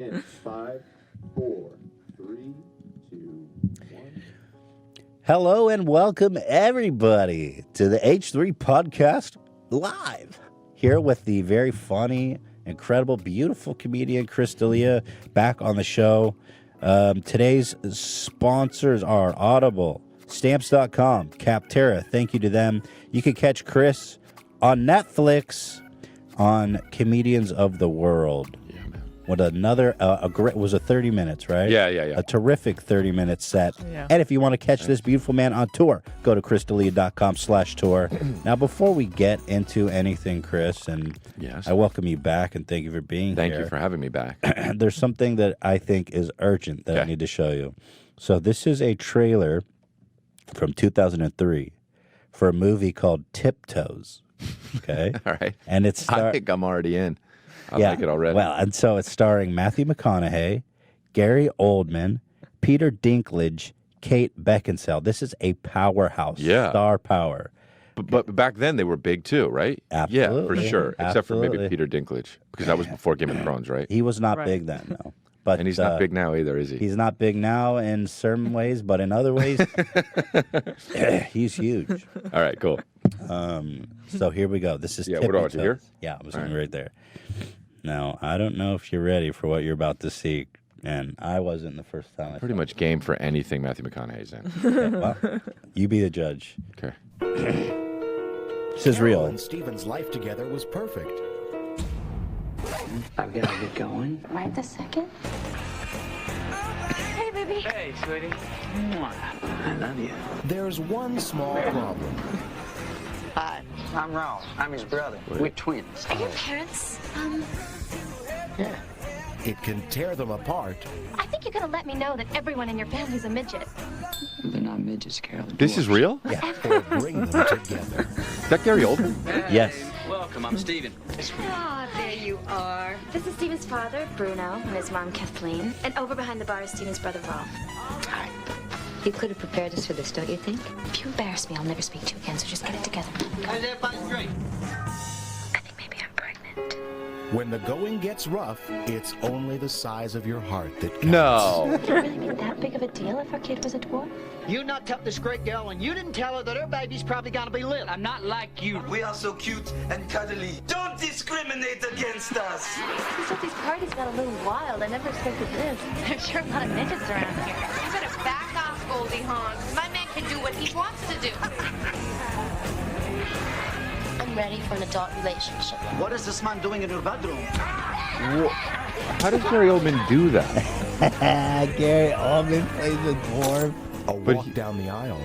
In 5, 4, 3, 2, 1. Hello and welcome everybody to the H3 Podcast live. Here with the very funny, incredible, beautiful comedian Chris D'Elia back on the show. Today's sponsors are Audible, Stamps.com, Capterra. Thank you to them. You can catch Chris on Netflix on Comedians of the World. What another, it was a 30 minutes, right? Yeah. A terrific 30-minute set. Yeah. And if you want to catch this beautiful man on tour, go to chrisdelia.com/tour. Now, before we get into anything, Chris, and Yes. I welcome you back and thank you for being Thank here. you for having me back. There's something that I think is urgent that I Okay. need to show you. So this is a trailer from 2003 for a movie called Tiptoes. Okay? All right. And it's I think I'm already in. I like it already. Well, and so it's starring Matthew McConaughey, Gary Oldman, Peter Dinklage, Kate Beckinsale. This is a powerhouse. Yeah. Star power. but back then they were big too, right? Yeah, for Absolutely. sure. Except for Absolutely. maybe Peter Dinklage, because that was before Game of Thrones, right? He was not Right. big then, no. But And he's not big now either, is he? He's not big now in certain ways, but in other ways, he's huge. All right, cool. So here we go. This is Yeah, what do I want to Tiptoes. hear? Yeah, I was right there. Now, I don't know if you're ready for what you're about to see, and I wasn't the first time. Pretty much game for anything Matthew McConaughey's in. Okay, well, you be the judge. Okay. This is Carol real. and Stephen's life together was perfect. I've got to get going. Right this second. Hey, baby. Hey, sweetie. Mwah. I love you. There's one small problem. Hi, I'm Ralph. I'm his brother. We're twins. Are your parents, Yeah. It can tear them apart, I think you're gonna let me know that everyone in your family's a midget. They're not midgets, Carol. They're This is dwarfs. real? or bring them together. Is that Gary Oldman? Yes. Welcome, I'm Steven. Ah, there you are. This is Steven's father, Bruno, and his mom, Kathleen. And over behind the bar is Steven's brother, Rolf. Hi. You could have prepared us for this, don't you think? If you embarrass me, I'll never speak to you again, so just get it together. How's everybody's drink? I think maybe I'm pregnant. When the going gets rough, it's only the size of your heart that counts. No. Would it really be that big of a deal if our kid was a dwarf? You knocked up this great girl, and you didn't tell her that her baby's probably gonna be little. I'm not like you. We are so cute and cuddly. Don't discriminate against us. He said these parties got a little wild. I never expected this. There's sure a lot of midgets around here. You better back off, Goldie Hawn. My man can do what he wants to do. I'm ready for an adult relationship. What is this man doing in your bedroom? How does Gary Oldman do that? Gary Oldman plays a dwarf. A But walk he- down the aisle.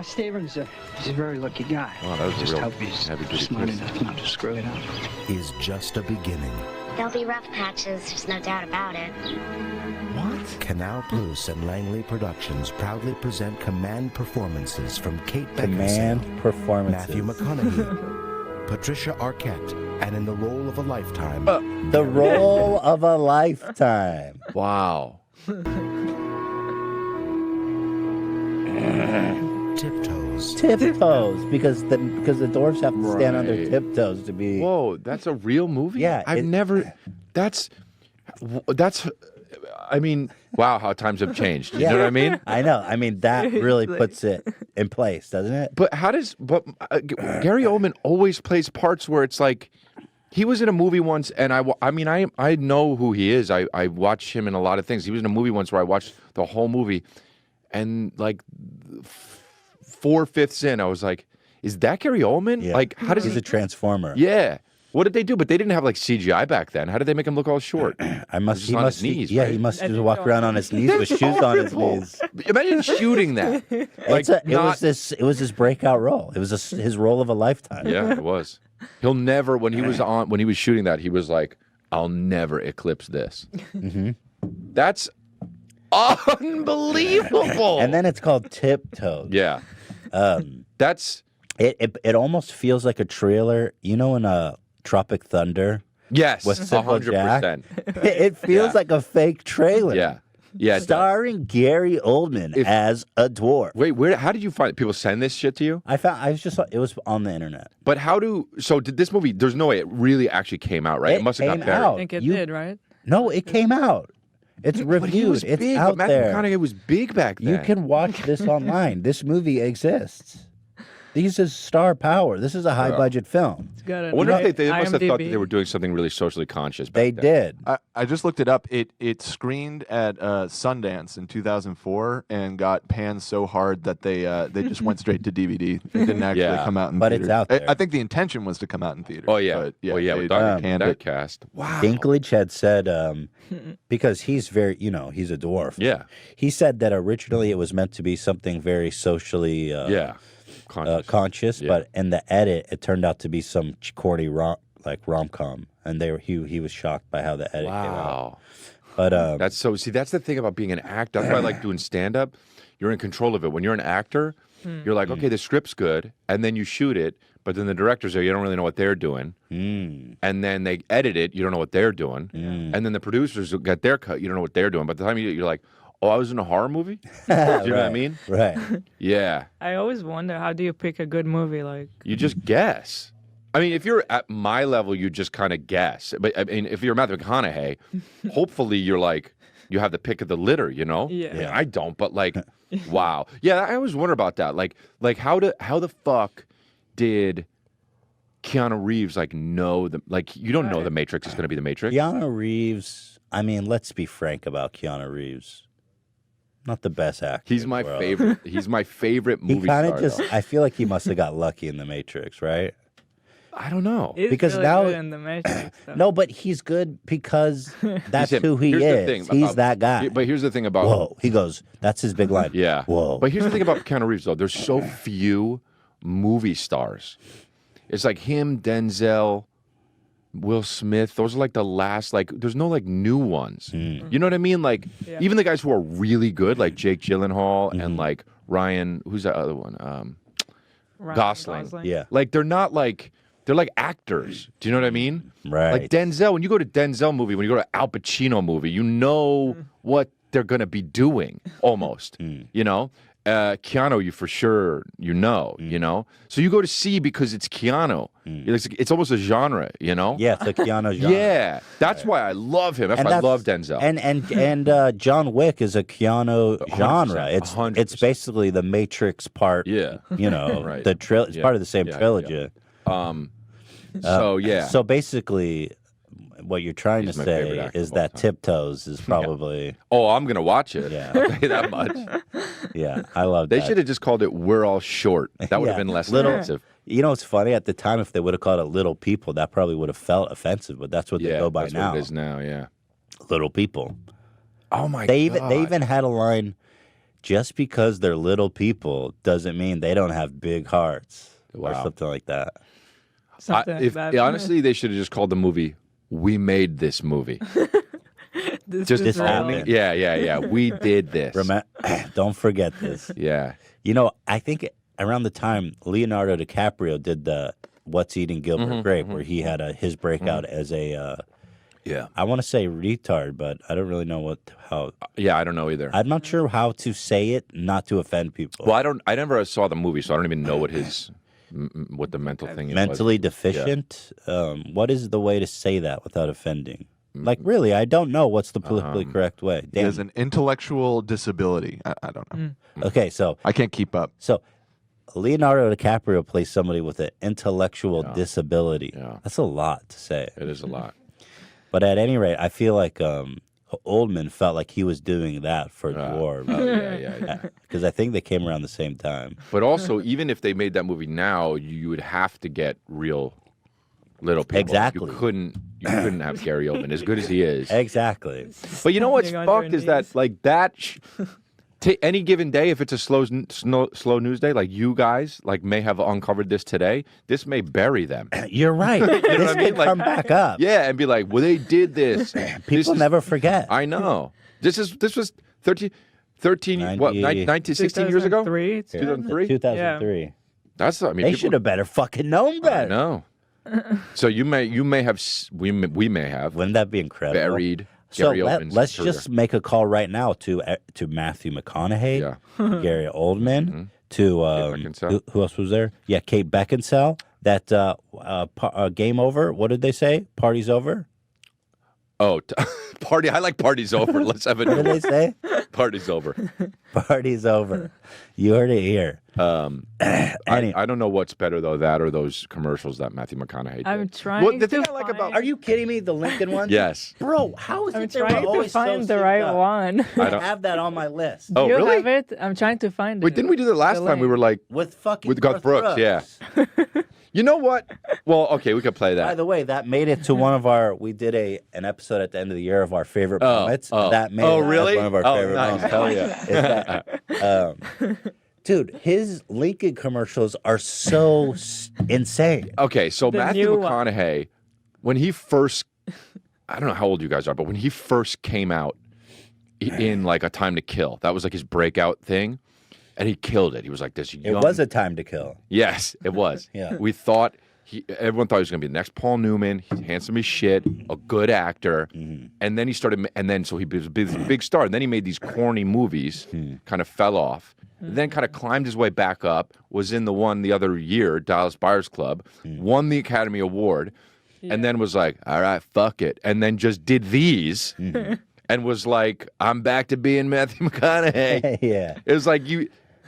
Steven's he's a very lucky guy. Oh, that was a Just real hope he's heavy-duty smart kiss. enough not to screw it up. Is just a beginning. There'll be rough patches, there's no doubt about it. Canal Plus and Langley Productions proudly present command performances from Kate Command Beckinsale, performances. Matthew McConaughey, Patricia Arquette, and in the role of a lifetime, The role of a lifetime. Wow. Tiptoes. Tiptoes, because the dwarves have to stand on their Right. tiptoes to be. Whoa, that's a real movie? Yeah, I've it- never. That's. I mean, wow, how times have changed. You Yeah. know what I mean? I know. I mean, that really puts it in place, doesn't it? But Gary Oldman always plays parts where it's like he was in a movie once, and I know who he is. I watch him in a lot of things. He was in a movie once where I watched the whole movie, and like 4/5 in, I was like, "Is that Gary Oldman? Yeah. Like, how does He's he?" a transformer. Yeah. What did they do? But they didn't have like CGI back then. How did they make him look all short? I must. Just He on must. his knees, Yeah, right? he must And just you walk don't- around on his knees with shoes on his knees. Imagine shooting that. Like, It was his breakout role. It was his role of a lifetime. Yeah, it was. He'll never when he was shooting that, he was like, "I'll never eclipse this." Mm-hmm. That's unbelievable. And then it's called Tiptoes. yeah, that's It almost feels like a trailer. You know, in a Tropic Thunder yes, with Simple 100%. It feels Yeah. like a fake trailer. Yeah, yeah. it does. Starring Gary Oldman as a dwarf. Wait, how did you find people send this shit to you? It was on the internet. But did this movie? There's no way it really actually came out, right? It must have got came buried. out. I think it You- did, right? No, it came out. It's But he was reviewed. It's big. out but Matthew there. McConaughey was big back then. You can watch this online. This movie exists. This is star power. This is a high budget film. I wonder if they must have thought that they were doing something really socially conscious. Back They then. did. I just looked it up. It screened at Sundance in 2004 and got panned so hard that they just went straight to DVD. It didn't actually come out in But theaters. it's out there. I think the intention was to come out in theaters. Oh yeah. But, yeah. Oh yeah. they With Dr. canned that it. cast. Wow. Dinklage had said, because he's very, he's a dwarf. Yeah. He said that originally it was meant to be something very socially conscious, Yeah. but in the edit, it turned out to be some corny rom-com, and he was shocked by how the edit came out. Wow. But That's so. See, that's the thing about being an actor. That's why I like doing stand up. You're in control of it. When you're an actor, you're like, okay, the script's good, and then you shoot it. But then the directors there, you don't really know what they're doing. And then they edit it, you don't know what they're doing. And then the producers get their cut, you don't know what they're doing. By the time you're like, oh, I was in a horror movie? Do you know what I mean? Right. Yeah. I always wonder, how do you pick a good movie? Like, You just guess. I mean, if you're at my level, you just kind of guess. But I mean, if you're Matthew McConaughey, hopefully you're like, you have the pick of the litter, you know? Yeah. I mean, I don't, but like, wow. Yeah, I always wonder about that. Like how the fuck did Keanu Reeves know you don't know the Matrix is going to be the Matrix? Keanu Reeves, I mean, let's be frank about Keanu Reeves. Not the best actor. He's my in the world. favorite. He's my favorite He movie kind star. of just, though. I feel like he must have got lucky in the Matrix, right? I don't know. he's Because really now- good in the Matrix. though. No, but he's good because that's He's him. who he Here's the is. thing He's about- that guy. But here's the thing about Whoa, he goes, that's his big line. Yeah. Whoa. But here's the thing about Keanu Reeves, though. There's so few movie stars. It's like him, Denzel, Will Smith. Those are like the last, there's no, new ones. You know what I mean? Like, Yeah. even the guys who are really good, like Jake Gyllenhaal and, Ryan, who's that other one? Ryan Gosling. Yeah. Like, they're not they're like actors. Do you know what I mean? Right. Like Denzel, when you go to Denzel movie, when you go to Al Pacino movie, you know what they're going to be doing almost, you know? Keanu, you for sure, you know? So you go to see because it's Keanu. It's almost a genre, you know? Yeah, it's a Keanu genre. Yeah. That's why I love him. That's And why I love Denzel. And John Wick is a Keanu 100%, genre. It's 100%. basically the Matrix part. Yeah. Right. Right. It's Yeah, part of the same yeah, trilogy. So, yeah. So basically, what you're trying He's to my favorite say actor is of all that time. Tiptoes is probably Oh, I'm going to watch it. Yeah. I'll tell you that much. yeah. I love They that. should have just called it We're All Short. That would have Yeah. been less Little- offensive. You know, it's funny at the time if they would have called it Little People, that probably would have felt offensive. But that's what they Yeah, go by that's now. what it is now, yeah. Little People. Oh, my They God. even had a line. Just because they're little people doesn't mean they don't have big hearts or Wow. something like that. Something like that. Honestly, they should have just called the movie "We Made This Movie." This just is happened. real. yeah. We did this. Don't forget this. Yeah. You know, I think around the time Leonardo DiCaprio did the What's Eating Gilbert Grape, where he had his breakout as a, Yeah. I want to say retard, but I don't really know how. Yeah, I don't know either. I'm not sure how to say it, not to offend people. Well, I never saw the movie, so I don't even know what what the mental thing is. Mentally deficient. What is the way to say that without offending? Like, really, I don't know what's the politically correct way. He has an intellectual disability. I don't know. Okay, so I can't keep up. So Leonardo DiCaprio plays somebody with an intellectual disability. Yeah. That's a lot to say. It is a lot. But at any rate, I feel like Oldman felt like he was doing that for Dwarves. Yeah. Because I think they came around the same time. But also, even if they made that movie now, you would have to get real little people. Exactly. You couldn't have Gary Oldman, as good as he is. Exactly. But you know what's Standing on fucked your is that, knees. like, any given day, if it's a slow news day, like you guys, like, may have uncovered this today, this may bury them. You're right. This what I mean? could Like, come back up. Yeah, and be like, well, they did this. This People is- never forget. I know. This was 13 16 years ago? 2003? 2003. That's, I mean, They people- should have better fucking known I better. know. So you may have, we may have Wouldn't that be incredible? buried So Gary Oldman's let's career. just make a call right now to Matthew McConaughey, Yeah. Gary Oldman, to Beckinsale. who else was there? Yeah, Kate Beckinsale. That game over. What did they say? Party's over. Oh, party. I like party's over. Let's have it. What did they say? Party's over. Party's over. You heard it here. I don't know what's better though, that or those commercials that Matthew McConaughey did. I'm trying the to thing I like about Are you kidding me? The Lincoln one? Yes. Bro, how is I'm it they were trying to always find so the synced right up? one. I have that on my list. Oh, Do you really? have it? I'm trying to find it. Wait, didn't we do that last time? We were like with fucking with Garth Brooks. Yeah. You know what? Well, okay, we could play that. By the way, that made it to one of our. We did an episode at the end of the year of our favorite moments. That made it really? as one of our favorite nice. moments. Hell yeah. Dude, his Lincoln commercials are so insane. Okay, so The Matthew new one. McConaughey, when he first, I don't know how old you guys are, but when he first came out in like A Time to Kill, that was like his breakout thing, and he killed it. He was like this young. It was A Time to Kill. Yes, it was. Yeah. We thought everyone thought he was going to be the next Paul Newman. He's handsome as shit, a good actor, and then he started, and then so he was a big star. And then he made these corny movies, kind of fell off. Then kind of climbed his way back up, was in the one the other year, Dallas Buyers Club, won the Academy Award, and then was like, all right, fuck it. And then just did these and was like, I'm back to being Matthew McConaughey. Yeah. It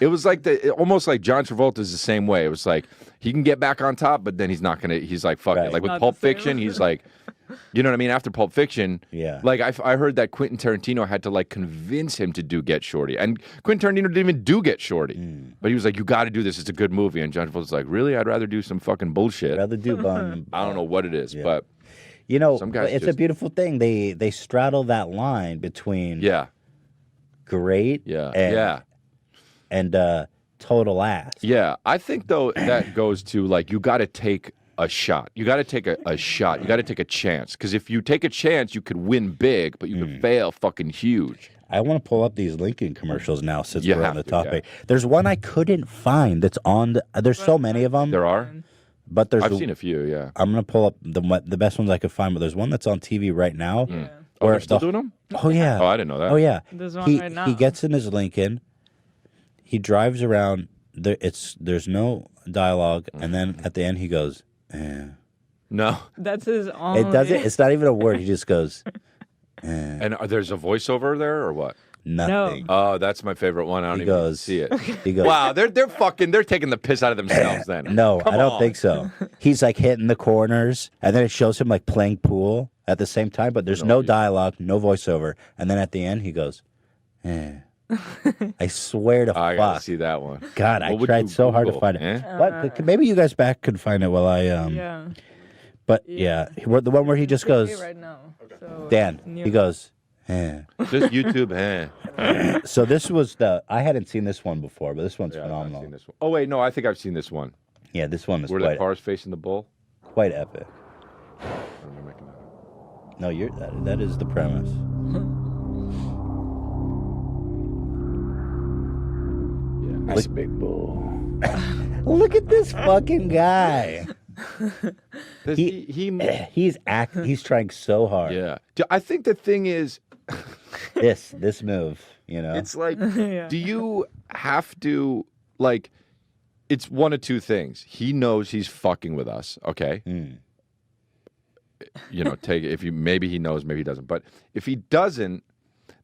was like almost like John Travolta's the same way. It was like, he can get back on top, but then he's not going to, he's like, fuck it. Like with Not Pulp the same. Fiction, he's like, you know what I mean? After Pulp Fiction, Yeah. like I heard that Quentin Tarantino had to like convince him to do Get Shorty. And Quentin Tarantino didn't even do Get Shorty. But he was like, you got to do this. It's a good movie. And John Travolta's like, really? I'd rather do some fucking bullshit. I'd rather do Bun. I don't know what it is, but You know, Some guys it's a just- beautiful thing. They straddle that line between yeah. great and total ass. Yeah, I think though that goes to like you got to take a shot. You got to take a shot. You got to take a chance because if you take a chance, you could win big, but you could fail fucking huge. I want to pull up these Lincoln commercials now since You we're on have the to, topic. There's one I couldn't find that's on the. There's so many of them. There are. But there's. I've seen a few. Yeah. I'm gonna pull up the best ones I could find. But there's one that's on TV right now. Oh, they're still doing them? Oh yeah. Oh, I didn't know that. Oh yeah. There's one right now. He gets in his Lincoln. He drives around. There's no dialogue, and then at the end he goes. No. That's his only. It doesn't. It's not even a word. He just goes. And there's a voiceover there or what? Nothing. Oh, that's my favorite one. I don't He even goes- see it. He goes. Wow, they're taking the piss out of themselves then. No, Come I don't on. think so. He's like hitting the corners, and then it shows him like playing pool at the same time, but there's no dialogue, no voiceover, and then at the end he goes, I swear to I gotta fuck. see that one. God, I What would tried you so hard to Google? find it. Eh? But maybe you guys back could find it while I Yeah. But yeah, the one where he just goes, Right now. So, Dan. new. He goes, Just YouTube, So this was I hadn't seen this one before, but this one's Yeah, I've not phenomenal. seen this one. Oh wait, no, I think I've seen this one. Yeah, this one is Where the car's facing the bull. quite epic. I don't know, making that up. No, that is the premise. Yeah, that's a big bull. Look at this fucking guy. He's He's trying so hard. Yeah, I think the thing is, This move, you know. it's like, Yeah. do you have to like? It's one of two things. He knows he's fucking with us. Okay. You know, maybe he knows, maybe he doesn't. But if he doesn't,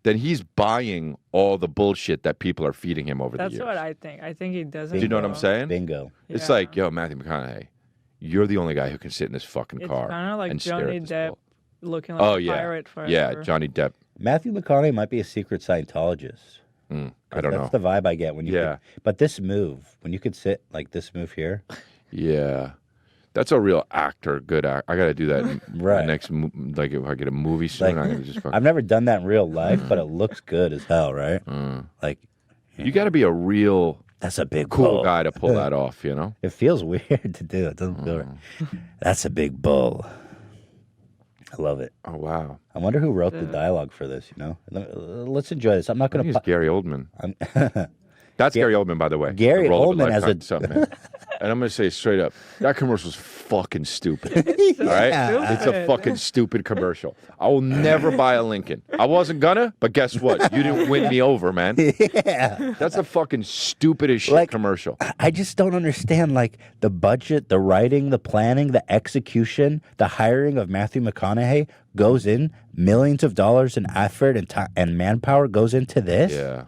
then he's buying all the bullshit that people are feeding him over That's the years. what I think. I think he doesn't. Do you know what I'm know. saying? Bingo. It's Yeah. like, yo, Matthew McConaughey, you're the only guy who can sit in this fucking It's car kind of like and stare Johnny at this Depp bull. looking like Oh a yeah, pirate forever. yeah, Johnny Depp. Matthew McConaughey might be a secret Scientologist. I don't know. That's the vibe I get when you. Yeah. But this move, when you could sit like this move here, Yeah, that's a real actor. Good act. I got to do that. Right. Like if I get a movie soon, I'm gonna just. I've never done that in real life, but it looks good as hell, right? Like You got to be a real that's a big cool bull. guy to pull that off. You know. It feels weird to do. It doesn't feel right. That's a big bull. I love it. Oh wow. I wonder who wrote the dialogue for this. You know, let's enjoy this. I'm not I going think to. it's Gary Oldman. That's Gary Oldman, by the way. Gary The role of Oldman as lifetime. What's up, man? And I'm gonna say straight up, that commercial's fucking stupid. All right, Yeah. it's a fucking stupid commercial. I will never buy a Lincoln. I wasn't gonna, but guess what? You didn't win me over, man. Yeah. That's a fucking stupidest shit Like, commercial. I just don't understand, like, the budget, the writing, the planning, the execution, the hiring of Matthew McConaughey goes in, millions of dollars in effort and manpower goes into this. Yeah.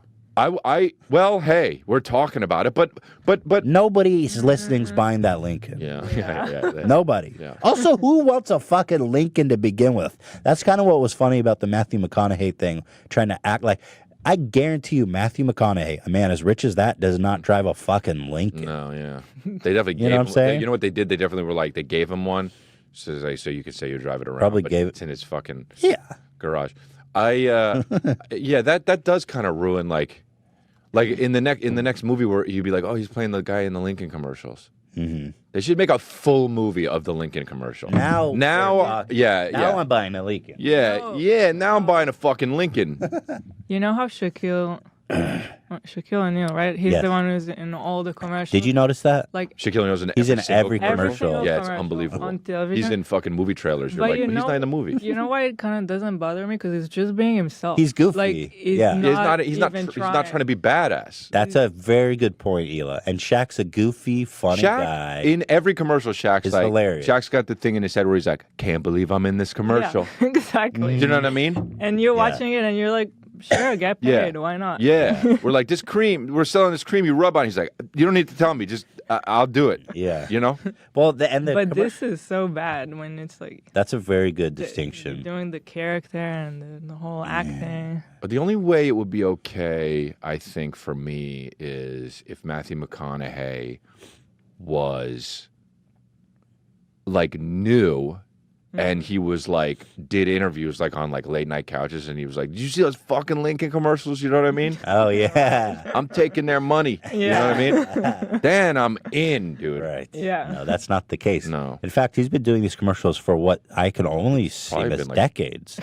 Well, hey, we're talking about it, but Nobody's listening's buying that Lincoln. yeah. Nobody. Yeah. Also, who wants a fucking Lincoln to begin with? That's kind of what was funny about the Matthew McConaughey thing, trying to act like. I guarantee you, Matthew McConaughey, a man as rich as that, does not drive a fucking Lincoln. No, yeah. They definitely You gave know what I'm him, saying? you know what they did? They definitely were like, they gave him one so you could say you drive it around. Probably but gave it's in his fucking Yeah. garage. Yeah, that does kind of ruin like in the next movie where you'd be like, oh, he's playing the guy in the Lincoln commercials. Mm-hmm. They should make a full movie of the Lincoln commercial. Now, yeah. Now I'm buying a Lincoln. Yeah, now I'm buying a fucking Lincoln. You know how Shaquille O'Neal, right? He's Yes. the one who's in all the commercials. Did you notice that? Like, Shaquille O'Neal's in He's in single every commercial. Yeah, it's commercial unbelievable. on television. He's in fucking movie trailers. You're But like, you but he's know- not in the movie. You know why it kind of doesn't bother me? Because he's just being himself. He's goofy. Like, he's Yeah. He's not trying to be badass. That's a very good point, Hila. And Shaq's a goofy, funny guy. In every commercial, Shaq's It's like, hilarious. Shaq's got the thing in his head where he's like, can't believe I'm in this commercial. Yeah, exactly. Do you know what I mean? And you're Yeah. watching it and you're like, sure, get paid. Why not? Yeah. We're like, we're selling this cream you rub on. He's like, you don't need to tell me. Just, I'll do it. Yeah. You know? Well, But this is so bad when it's like that's a very good distinction. doing the character and the whole acting. But the only way it would be okay, I think, for me, is if Matthew McConaughey was like new and he was like did interviews like on like late night couches and he was like, did you see those fucking Lincoln commercials? You know what I mean? Oh yeah. I'm taking their money. You know what I mean? Then I'm in, dude. Right. Yeah. No, that's not the case. No. In fact, he's been doing these commercials for what I can only see Probably as been like- decades.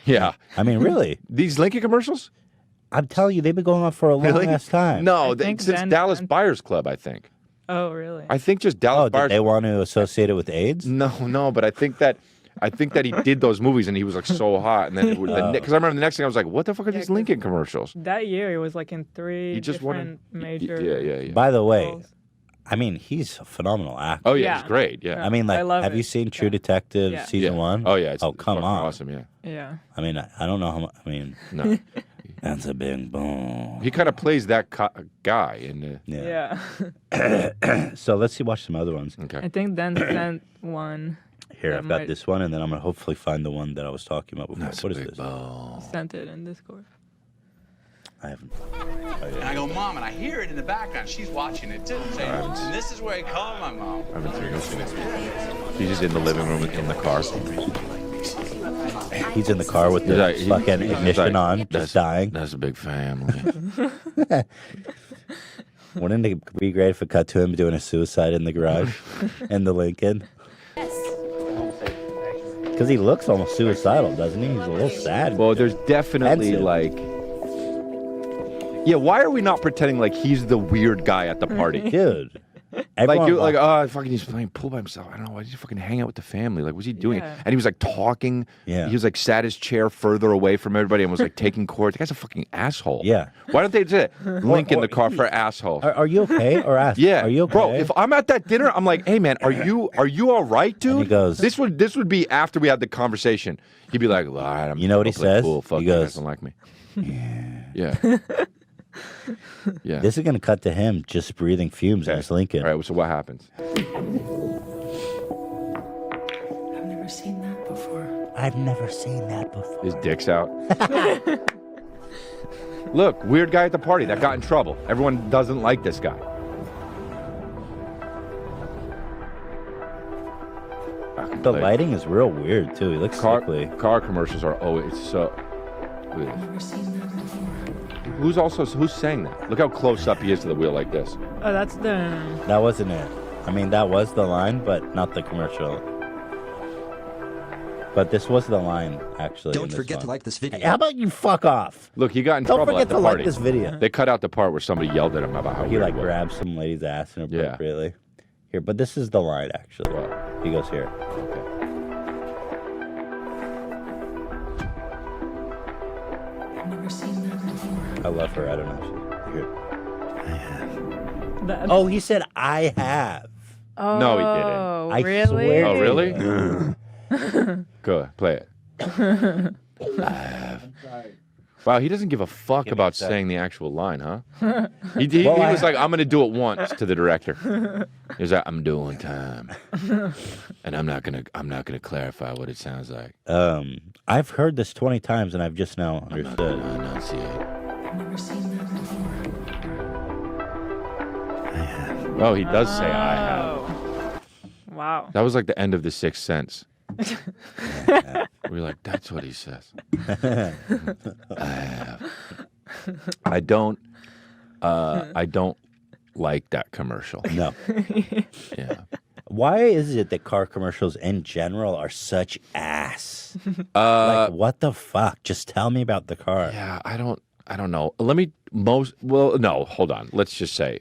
Yeah. I mean, really. These Lincoln commercials? I'm telling you, they've been going on for a long ass time. No, I think since then- Dallas Buyers Club, I think. Oh, really? I think just Dallas Oh, Buyers did they want to associate it with AIDS? No, but I think that he did those movies and he was like so hot, and then because I remember the next thing I was like, what the fuck are these Lincoln commercials? That year, it was like in three He just different major. Yeah. By the way, roles. I mean, he's a phenomenal actor. Oh yeah, Yeah. he's great. Yeah. I mean, I like, love have it. you seen True Detective Yeah. season Yeah. one? Oh yeah. It's come fucking on. awesome. Yeah. Yeah. I mean, I don't know how much. I mean, No, that's a big boom. he kind of plays that guy in the. Yeah. Yeah. So let's watch some other ones. Okay. I think Dan sent one. Here, that I've got might- this one, and then I'm gonna hopefully find the one that I was talking about before. What is this? Sent it in Discord. I haven't. And I go, Mom, and I hear it in the background. She's watching it too. Saying, and this is where I call my mom. I haven't seen this. He's just in the living room in the car. He's in the car with the fucking ignition on, just dying. That's a big family. Wouldn't it be great if it cut to him doing a suicide in the garage in the Lincoln? Because he looks almost suicidal, doesn't he? He's a little sad. Well, there's definitely Pensive. like. Yeah, why are we not pretending like he's the weird guy at the party? Dude. Like, Everyone dude, like, loves- fucking, he's playing pool by himself. I don't know. Why did he fucking hang out with the family? Like, what's he doing? Yeah. And he was like talking. Yeah. He was like sat his chair further away from everybody and was like taking court. The guy's a fucking asshole. Yeah. Why don't they say link in the car for asshole? Are you okay? Or ask? Yeah, Are you okay? bro? If I'm at that dinner, I'm like, hey man, are you all right, dude? And he goes- this would be after we had the conversation. He'd be like, all right, I'm. You know what he I'll play says? Pool. Fuck He you guys goes, don't like me. Yeah. Yeah. This is going to cut to him just breathing fumes in his Lincoln. All right. So what happens? I've never seen that before. I've never seen that before. His dick's out. Look, weird guy at the party that got in trouble. Everyone doesn't like this guy. The lighting is real weird, too. He looks sickly. Car commercials are always so. I've never seen that before. Who's saying that? Look how close up he is to the wheel like this. Oh, that's the. That wasn't it. I mean, that was the line, but not the commercial. But this was the line, actually. Don't forget to like this video. How about you fuck off? Look, he got in Don't trouble forget at the to party. like this video. They cut out the part where somebody yelled at him about how He weird like it was. grabbed some lady's ass inappropriately. Here, but this is the line actually. He goes here. Okay. I've never seen that before. I love her. I don't know. Here. I have. That- Oh, he said I have. Oh, No, he didn't. I really? swear. Oh, to really? you. Go play it. Wow, he doesn't give a fuck Give me about a sec. saying the actual line, huh? He Well, was like, I'm going to do it once to the director. He was like, I'm doing time. And I'm not going to clarify what it sounds like. I've heard this 20 times and I've just now understood. Enunciate. I've never seen that before. I have. Oh, he does say I have. Oh. Wow. That was like the end of The Sixth Sense. We were like, that's what he says. I have. I don't like that commercial. No. Yeah. Why is it that car commercials in general are such ass? Uh, Like, what the fuck? Just tell me about the car. yeah, I don't know. No, hold on. Let's just say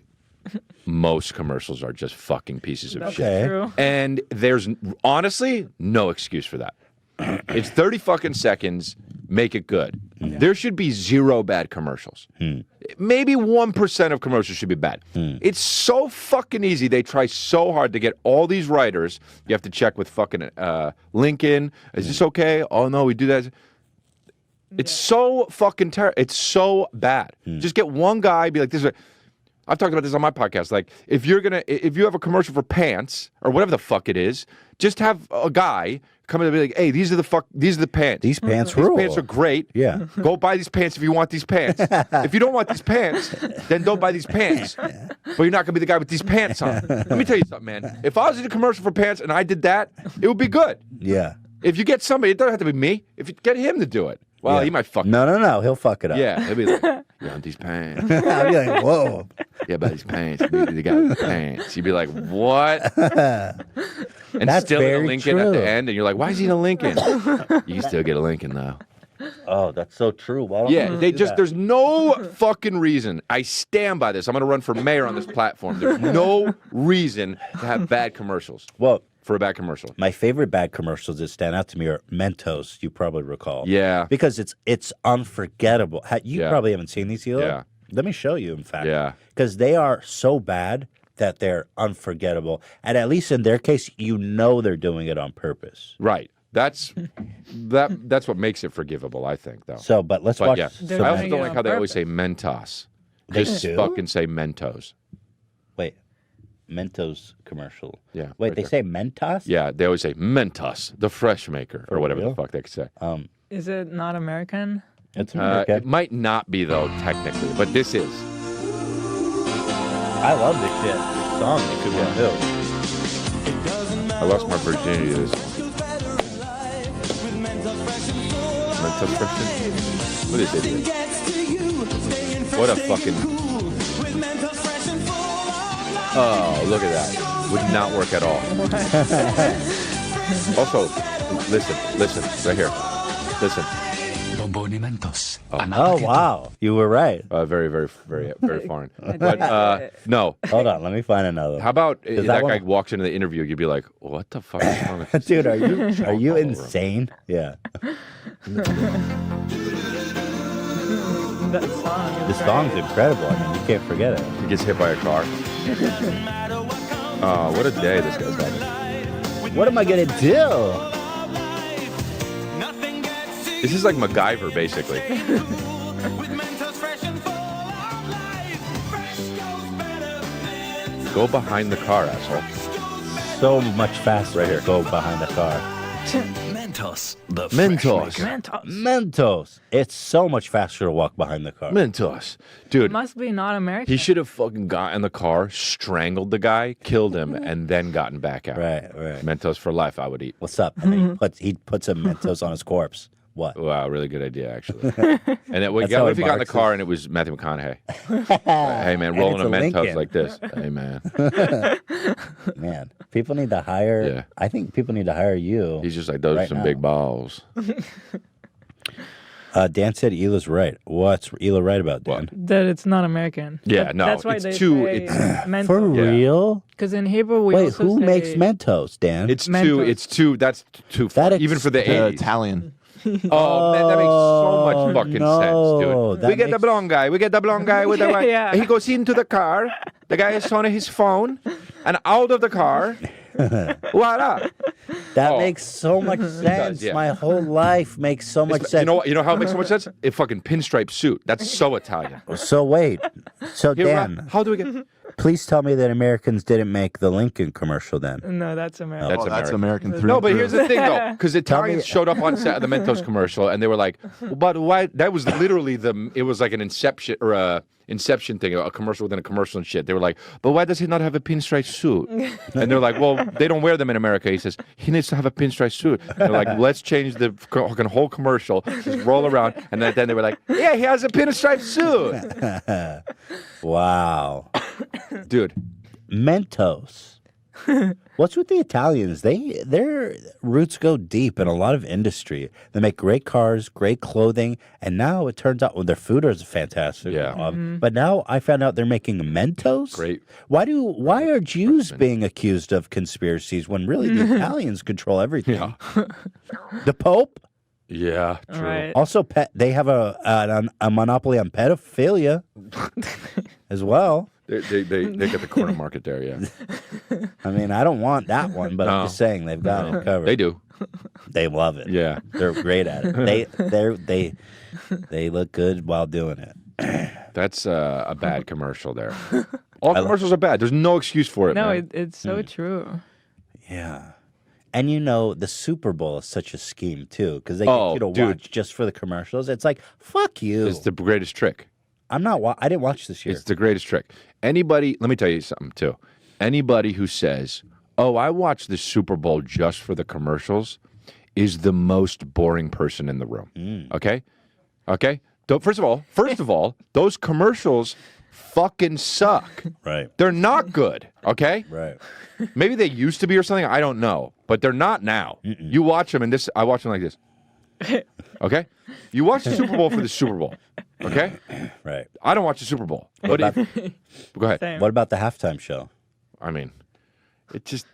most commercials are just fucking pieces of That's shit. Okay. true. And there's honestly no excuse for that. It's 30 fucking seconds. Make it good. There should be zero bad commercials. Maybe 1% of commercials should be bad. It's so fucking easy. They try so hard to get all these writers. You have to check with fucking Lincoln. Is this okay? Oh no, we do that. It's so fucking terrible. It's so bad. Just get one guy. Be like, this is. I've talked about this on my podcast. Like, if you have a commercial for pants or whatever the fuck it is, just have a guy come in and be like, hey, these are the pants. These pants These rule. pants are great. Yeah. Go buy these pants if you want these pants. If you don't want these pants, then don't buy these pants. But you're not gonna be the guy with these pants on. Let me tell you something, man. If I was in a commercial for pants and I did that, it would be good. Yeah. If you get somebody, it doesn't have to be me. If you get him to do it, well, Yeah. he might fuck. No. He'll fuck it up. Yeah, he'll be like, you want these pants? I'll be like, whoa. Yeah, about these pants. The guy with the pants. You'd be like, what? And That's still in a very Lincoln at true. the end, and you're like, why is he in a Lincoln? You can still get a Lincoln though. Oh, that's so true. Why don't Yeah, we they do just that? there's no fucking reason. I stand by this. I'm gonna run for mayor on this platform. There's no reason to have bad commercials. Well, for a bad commercial. my favorite bad commercials that stand out to me are Mentos. You probably recall. Yeah. Because it's unforgettable. You Yeah. probably haven't seen these, Hilo? Yeah. Let me show you, in fact. Yeah. Because they are so bad that they're unforgettable. And at least in their case, you know they're doing it on purpose. Right. That's what makes it forgivable, I think, though. So, but let's watch. Yeah, some I also Mentos. don't like how they always say Mentos. They Just do? fucking say Mentos. Wait. Mentos commercial. Yeah. Wait, right they there. say Mentos? Yeah, they always say Mentos, the fresh maker, or whatever real? the fuck they say. Is it not American? It's American. It might not be though, technically, but this is. I love this shit. This song makes me want to. I lost my virginity to this one. Mentos fresh. Look at this idiot. What a fucking. Oh, look at that. Would not work at all. Also, listen, right here. Listen. Oh, wow. You were right. Very, very, very, very foreign. But no. Hold on. Let me find another one. How about Is if that that one- guy walks into the interview, you'd be like, "What the fuck is wrong with this?" Dude, are you Chalk all over him. insane? Yeah. That song. The song's incredible. I mean, you can't forget it. He gets hit by a car. Oh, what a day this guy's having. What am I gonna do? This is like MacGyver, basically. Go behind the car, asshole. So much faster Right here. to go behind the car. Mentos, the Mentos. Mentos. It's so much faster to walk behind the car. Mentos. Dude, Must be not American. he should have fucking got in the car, strangled the guy, killed him, and then gotten back out. Right. Mentos for life, I would eat. What's up? And then he puts some Mentos on his corpse. What? Wow, really good idea, actually. And then what That's how if he he got in the barks car and it was Matthew McConaughey? Hey, man, And rolling it's a a Mentos Lincoln. like this. Hey, man. Man, people need to hire. Yeah. I think people need to hire you. He's just like, those are Right some now. big balls. Dan said Hila's right. What's Hila right about, Dan? That it's not American. Yeah, That- no, That's why it's they too- say it's- Mentos. For real? Because in Hebrew we Wait, also who say makes Mentos, Dan? It's Mentos. too. It's too. That's too far. That Even for the The 80s. Italian. Oh, man, that makes so much fucking no, sense, dude. that We get the makes- blonde guy. We get the blonde guy with the white. Yeah. He goes into the car. The guy is on his phone, and out of the car, voila. That Oh. makes so much sense. yeah. My whole life makes so much sense. You know how it makes so much sense? A fucking pinstripe suit. That's so Italian. So wait. So Here, Dan, how do we get? please tell me that Americans didn't make the Lincoln commercial then. No, that's American. That's That's American. American through No, and but through. here's the thing, though, because Tell me- Italians showed up on set of the Mentos commercial, and they were like, "But why?" That was literally it was like an Inception or a Inception thing, a commercial within a commercial and shit. They were like, "But why does he not have a pinstripe suit?" And they're like, "Well, they don't wear them in America." He says, "He needs to have a pinstripe suit." And they're like, "Let's change the fucking whole commercial, just roll around." And then they were like, "Yeah, he has a pinstripe suit." Wow. Dude, Mentos. What's with the Italians? Their roots go deep in a lot of industry. They make great cars, great clothing, and now it turns out their food is fantastic. Yeah. But now I found out they're making Mentos. Great. Why are Jews being accused of conspiracies when really the Italians control everything? Yeah. The Pope. Yeah, true. Right. Also, they have a monopoly on pedophilia as well. They get the corner market there, yeah. I mean, I don't want that one, but I'm No. just saying they've got it covered. They do. They love it. Yeah. They're great at it. They look good while doing it. That's a bad commercial there. All commercials are bad. There's no excuse for it, No, man. it's so true. Yeah. And the Super Bowl is such a scheme too, because they Oh, get you to dude. watch just for the commercials. It's like, fuck you. It's the greatest trick. I'm not. I didn't watch this year. It's the greatest trick. Anybody, let me tell you something too. Anybody who says, "Oh, I watched the Super Bowl just for the commercials," is the most boring person in the room. Okay? Okay? First of all, those commercials fucking suck. Right. They're not good. Okay? Right. Maybe they used to be or something. I don't know, but they're not now. You watch them, and I watch them like this. Okay? You watch the Super Bowl for the Super Bowl. Okay? Right. I don't watch the Super Bowl. But about- go ahead. Same. What about the halftime show? I mean, it just,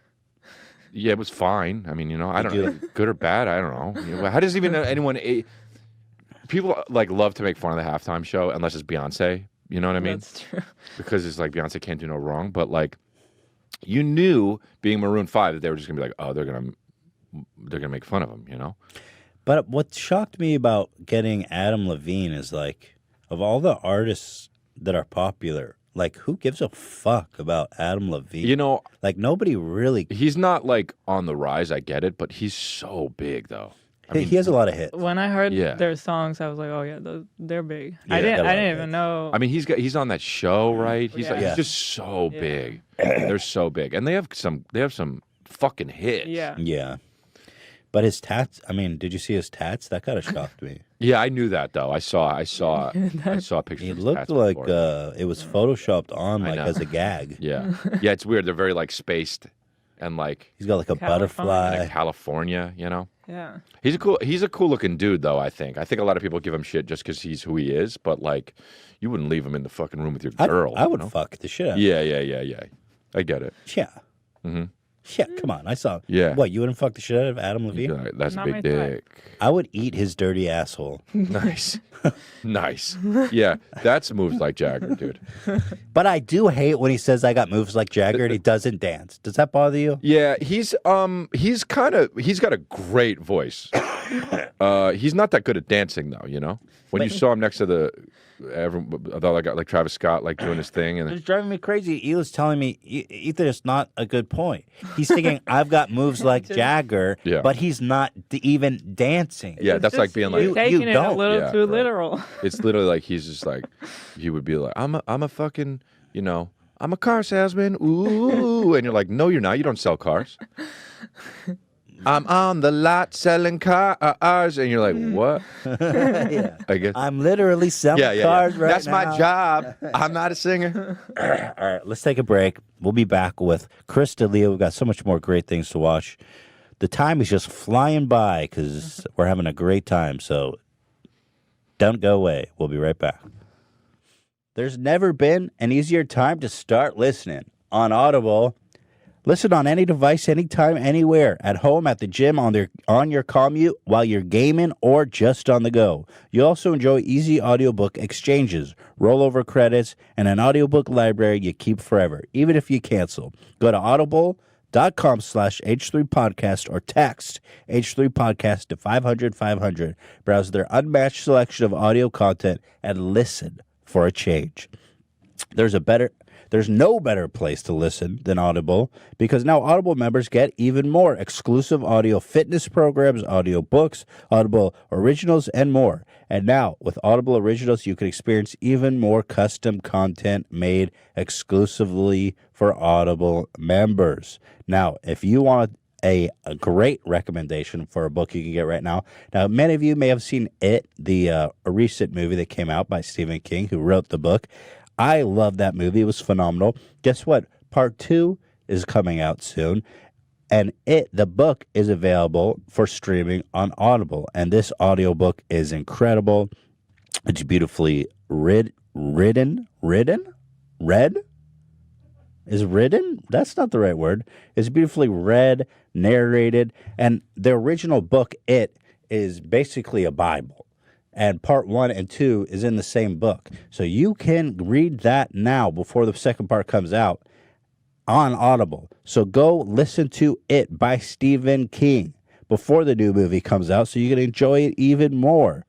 yeah, it was fine. I mean, I don't you- know, good or bad. I don't know. How does even anyone? People love to make fun of the halftime show unless it's Beyonce. You know what I mean? That's true. Because it's like Beyonce can't do no wrong. But you knew being Maroon 5 that they were just gonna be like, oh, they're gonna make fun of them. But what shocked me about getting Adam Levine is of all the artists that are popular, who gives a fuck about Adam Levine? Nobody really. He's not on the rise. I get it, but he's so big though. He has a lot of hits. When I heard Yeah. their songs, I was like, oh yeah, they're big. Yeah, I got a lot didn't of even hits. know. I mean, he's on that show, right? He's Yeah. he's just so big. They're so big, and they have some fucking hits. yeah. Yeah. But his tats, did you see his tats? That kind of shocked me. Yeah, I knew that though. I saw pictures. He of his looked tats like before. it was photoshopped on I know. as a gag. Yeah, yeah. It's weird. They're very spaced and He's got a California. butterfly. California. Yeah. He's a cool looking dude though. I think a lot of people give him shit just because he's who he is, but you wouldn't leave him in the fucking room with your girl. I would fuck the shit out of him. Yeah. I get it. Yeah. Mm-hmm. Yeah, come on. I saw. Yeah. What, you wouldn't fuck the shit out of Adam Levine? Yeah, that's Not big my type. dick. I would eat his dirty asshole. Nice. Nice. Yeah, that's moves like Jagger, dude. But I do hate when he says I got moves like Jagger and he doesn't dance. Does that bother you? Yeah, he's got a great voice. He's not that good at dancing though, When you saw him next to the other guy like Travis Scott doing his thing and It's driving me crazy. He was telling me, Ethan, it's not a good point. He's thinking I've got moves like Jagger, Yeah. but he's not even dancing. yeah, that's like being You're like taking you it a don't. little Yeah, too right. literal. it's literally he's just he would be like I'm a fucking I'm a car salesman, ooh, and you're like, no, you're not. You don't sell cars. I'm on the lot selling cars, and you're like, what? Yeah. I guess. I'm literally selling cars right That's now. my job. I'm not a singer. All right, let's take a break. We'll be back with Chris D'Elia. We've got so much more great things to watch. The time is just flying by because we're having a great time. So Don't go away. We'll be right back. There's never been an easier time to start listening on Audible. Listen on any device, anytime, anywhere, at home, at the gym, on your commute, while you're gaming, or just on the go. You also enjoy easy audiobook exchanges, rollover credits, and an audiobook library you keep forever, even if you cancel. Go to audible.com/H3podcast or text H3podcast to 500-500. Browse their unmatched selection of audio content and listen for a change. There's no better place to listen than Audible, because now Audible members get even more exclusive audio fitness programs, audio books, Audible Originals, and more. And now, with Audible Originals, you can experience even more custom content made exclusively for Audible members. Now, if you want a great recommendation for a book you can get right now. Now, many of you may have seen It, a recent movie that came out by Stephen King, who wrote the book. I love that movie. It was phenomenal. Guess what? Part 2 is coming out soon. And the book is available for streaming on Audible. And this audiobook is incredible. It's beautifully read? Is written? That's not the right word. It's beautifully read, narrated. And the original book, It, is basically a Bible. And part 1 and 2 is in the same book. So you can read that now before the second part comes out on Audible. So go listen to It by Stephen King before the new movie comes out so you can enjoy it even more.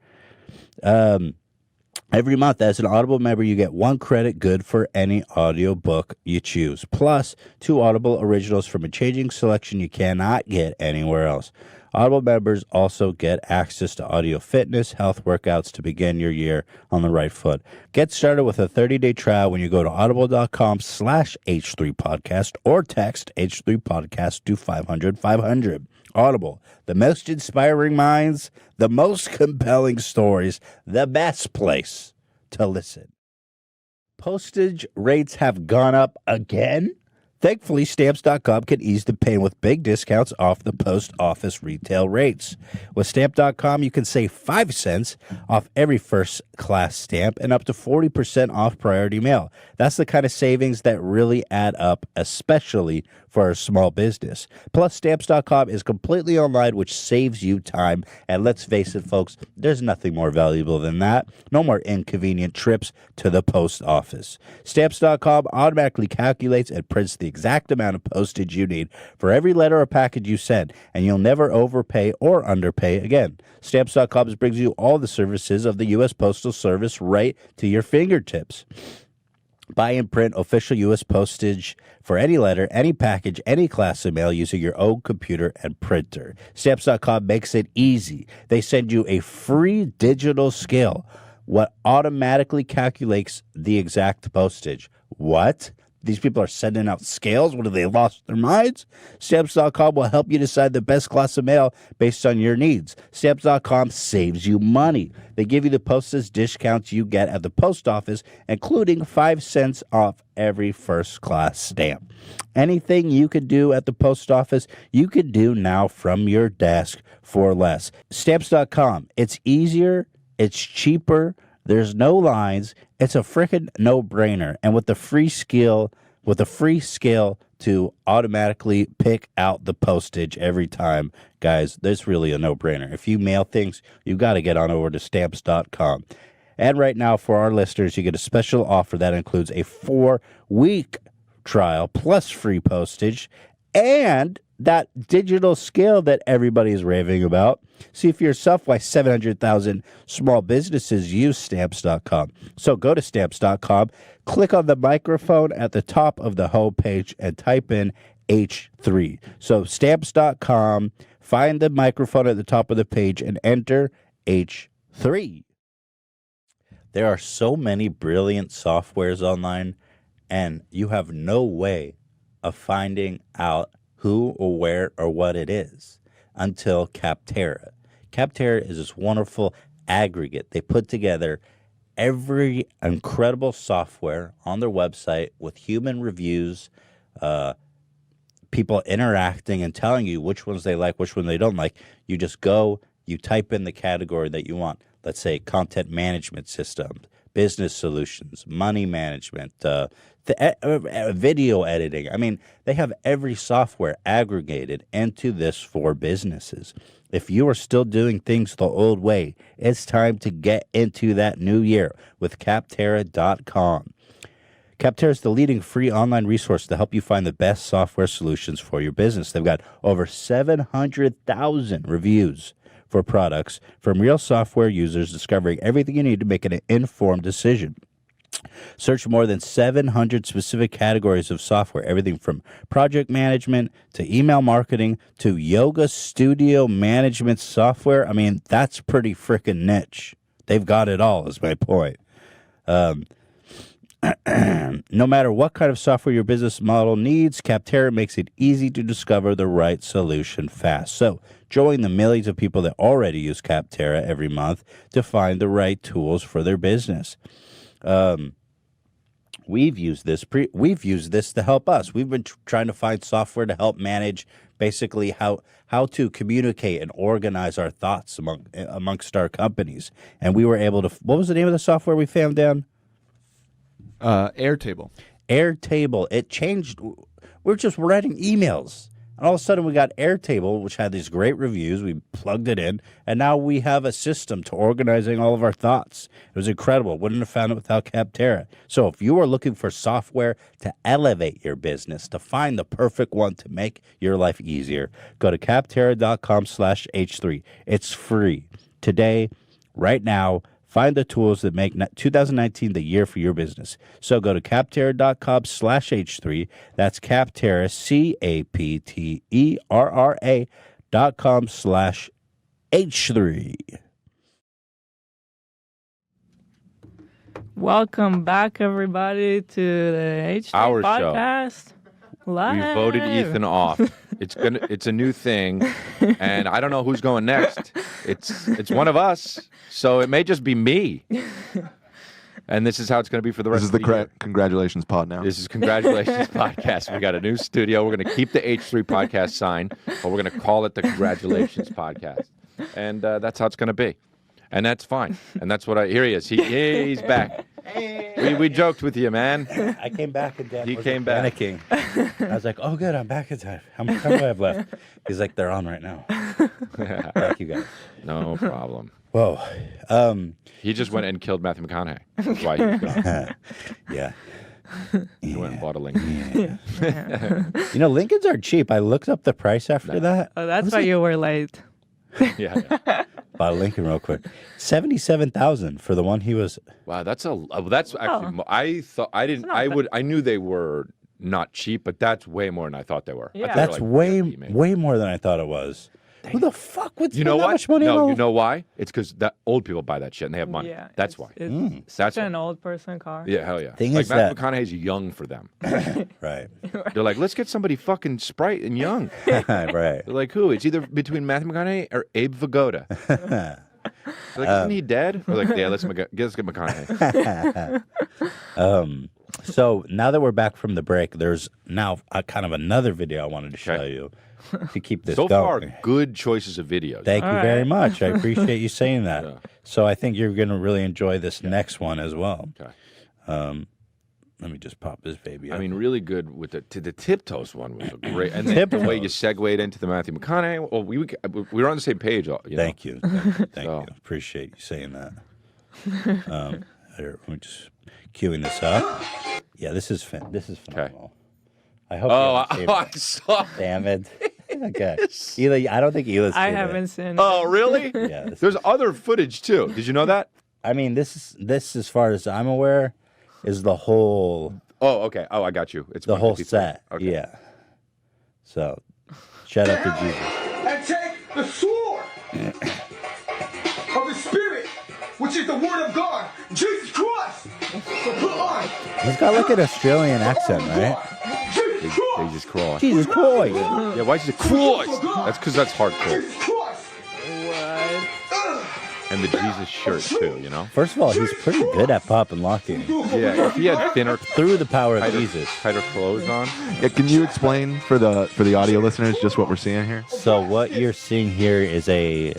Every month, as an Audible member, you get 1 credit good for any audiobook you choose, plus 2 Audible Originals from a changing selection you cannot get anywhere else. Audible members also get access to audio fitness, health workouts to begin your year on the right foot. Get started with a 30-day trial when you go to audible.com/H3podcast or text H3podcast to 500-500. Audible, the most inspiring minds, the most compelling stories, the best place to listen. Postage rates have gone up again? Thankfully, Stamps.com can ease the pain with big discounts off the post office retail rates. With Stamp.com, you can save 5 cents off every first-class stamp and up to 40% off priority mail. That's the kind of savings that really add up, especially for a small business. Plus, Stamps.com is completely online, which saves you time. And let's face it, folks, there's nothing more valuable than that. No more inconvenient trips to the post office. Stamps.com automatically calculates and prints the exact amount of postage you need for every letter or package you send, and you'll never overpay or underpay again. Stamps.com brings you all the services of the U.S. Postal Service right to your fingertips. Buy and print official U.S. postage for any letter, any package, any class of mail using your own computer and printer. Stamps.com makes it easy. They send you a free digital scale, what automatically calculates the exact postage. What? These people are sending out scales? What, have they lost their minds? Stamps.com will help you decide the best class of mail based on your needs. Stamps.com saves you money. They give you the postage discounts you get at the post office, including 5 cents off every first-class stamp. Anything you could do at the post office, you could do now from your desk for less. Stamps.com. It's easier. It's cheaper. There's no lines. It's a freaking no-brainer. And with the free scale to automatically pick out the postage every time, guys, there's really a no-brainer. If you mail things, you got to get on over to Stamps.com. And right now, for our listeners, you get a special offer that includes a 4-week trial plus free postage and that digital scale that everybody is raving about. See for yourself why 700,000 small businesses use Stamps.com. So go to Stamps.com, click on the microphone at the top of the homepage, and type in H3. So Stamps.com, find the microphone at the top of the page, and enter H3. There are so many brilliant softwares online, and you have no way of finding out who or where or what it is until Capterra. Capterra is this wonderful aggregate. They put together every incredible software on their website with human reviews, people interacting and telling you which ones they like, which one they don't like. You just go, you type in the category that you want. let's say, content management systems, business solutions, money management, video editing. I mean, they have every software aggregated into this for businesses. If you are still doing things the old way, it's time to get into that new year with Capterra.com. Capterra is the leading free online resource to help you find the best software solutions for your business. They've got over 700,000 reviews for products from real software users, discovering everything you need to make an informed decision. Search more than 700 specific categories of software, everything from project management to email marketing to yoga studio management software. I mean, that's pretty freaking niche. They've got it all, is my point. No matter what kind of software your business model needs, Capterra makes it easy to discover the right solution fast. So join the millions of people that already use Capterra every month to find the right tools for their business. We've used this to help us. We've been trying to find software to help manage basically how to communicate and organize our thoughts amongst our companies. And we were able to. What was the name of the software we found, Dan? Airtable. Airtable. It changed. We're just writing emails. And all of a sudden we got Airtable, which had these great reviews. We plugged it in. And now we have a system to organizing all of our thoughts. It was incredible. Wouldn't have found it without Capterra. So if you are looking for software to elevate your business, to find the perfect one to make your life easier, go to Capterra.com/H3. It's free. Today, right now, find the tools that make 2019 the year for your business. So go to Capterra.com/H3. That's Capterra, CAPTERRA.com/H3. Welcome back, everybody, to the H3 Our show. podcast. Live. We voted Ethan off. It's a new thing, and I don't know who's going next. It's one of us, so it may just be me. And this is how it's going to be for the rest of the year. Congratulations pod now. This is Congratulations Podcast. We got a new studio. We're going to keep the H3 Podcast sign, but we're going to call it the Congratulations Podcast. And that's how it's going to be. And that's fine. And that's what here he is. He's back. We joked with you, man. I came back and Dan He was came back. panicking. I was like, oh, good, I'm back in time. How much time do I have left? He's like, they're on right now. Thank you, guys. No problem. Whoa. He just went and killed Matthew McConaughey. That's why he was gone. Yeah. He went and bought a Lincoln. You know, Lincolns are cheap. I looked up the price after that. Oh, that's why you were late. Yeah. Bought a Lincoln real quick. $77,000 for the one he was. Wow, that's actually. I thought I didn't. I knew they were not cheap, but that's way more than I thought they were. Yeah. That's way more than I thought it was. Who the fuck would spend that much money No, on? you know why? It's because old people buy that shit and they have money. Yeah, that's why. It's such an old person car. Yeah, hell yeah. Thing like is Matthew that- McConaughey's young for them. Right. They're like, let's get somebody fucking Sprite and young. Right. They're like, who? It's either between Matthew McConaughey or Abe Vigoda. They're like, isn't he dead? We're like, yeah, let's get McConaughey. So now that we're back from the break, there's now kind of another video I wanted to show you to keep this So going. far, good choices of videos. Thank you very much. I appreciate you saying that. Yeah. So I think you're going to really enjoy this next one as well. Okay. Let me just pop this baby up. I mean, really good with the Tiptoes one was a great, and then the way you segued into the Matthew McConaughey. Well, we were on the same page. Thank you. Thank you. Appreciate you saying that. Here, let me just queuing this up. Yeah, this is phenomenal. I hope. I saw. Damn it. Okay. Hila, I don't think Hila's I seen it. haven't seen it. Oh, really? Yeah. There's other footage too. Did you know that? I mean, this as far as I'm aware, is the whole. Oh, okay. Oh, I got you. It's the whole 153. set. Okay. Yeah. So, shout out to Jesus. And take the sword of the Spirit, which is the Word of God, Jesus Christ. So put on. He's got like an Australian accent, right? Jesus Christ. Jesus Christ. Yeah, why is it Christ? That's because that's hardcore. And the Jesus shirt too, you know. First of all, he's pretty good at pop and locking. Yeah, if he had thinner, through the power of Jesus, tighter clothes on. Yeah, can you explain for the audio listeners just what we're seeing here? So what you're seeing here is a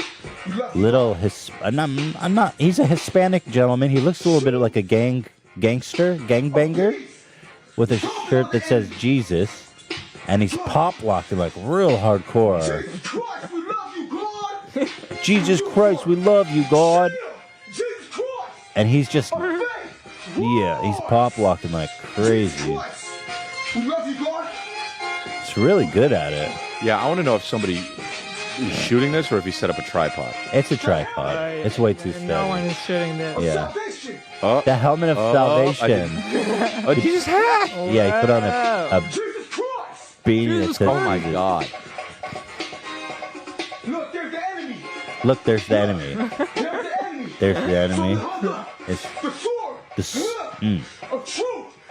little I'm not. He's a Hispanic gentleman. He looks a little bit like a gangbanger, with a shirt that says Jesus, and he's pop locking like real hardcore. Jesus Christ, we love you, God. And he's just, he's pop locking like crazy. We love you, God. It's really good at it. Yeah, I want to know if somebody is shooting this or if he set up a tripod. It's a tripod. It's way too steady. No one is shooting this. Yeah. The helmet of salvation. Jesus hat. Yeah, he put on a beanie that says, oh my God. Look, there's the enemy. Look, there's the enemy. There's the enemy. It's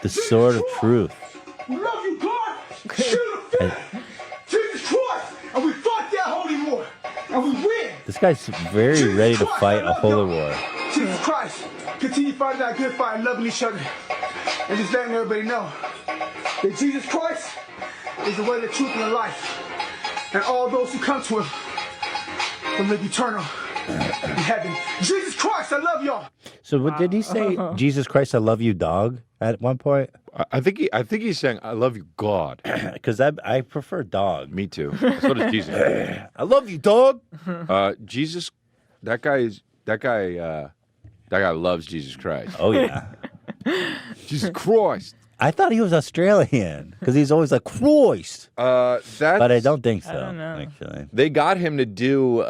the sword of truth. We love you, God. Shoot a Jesus Christ. And we fight that holy war. And we win. This guy's very ready to fight a holy war. Jesus Christ. Continue fighting that good fight and loving each other. And just letting everybody know that Jesus Christ is the way, the truth, and the life. And all those who come to him will live eternal in heaven. Jesus Christ, I love y'all. So what did he say? Jesus Christ, I love you, dog, at one point? I think he's saying, I love you, God. Because I prefer dog. Me too. So does Jesus. I love you, dog. Jesus, that guy loves Jesus Christ. Oh, yeah. Jesus Christ. I thought he was Australian because he's always like, Christ. But I don't think so, actually. They got him to do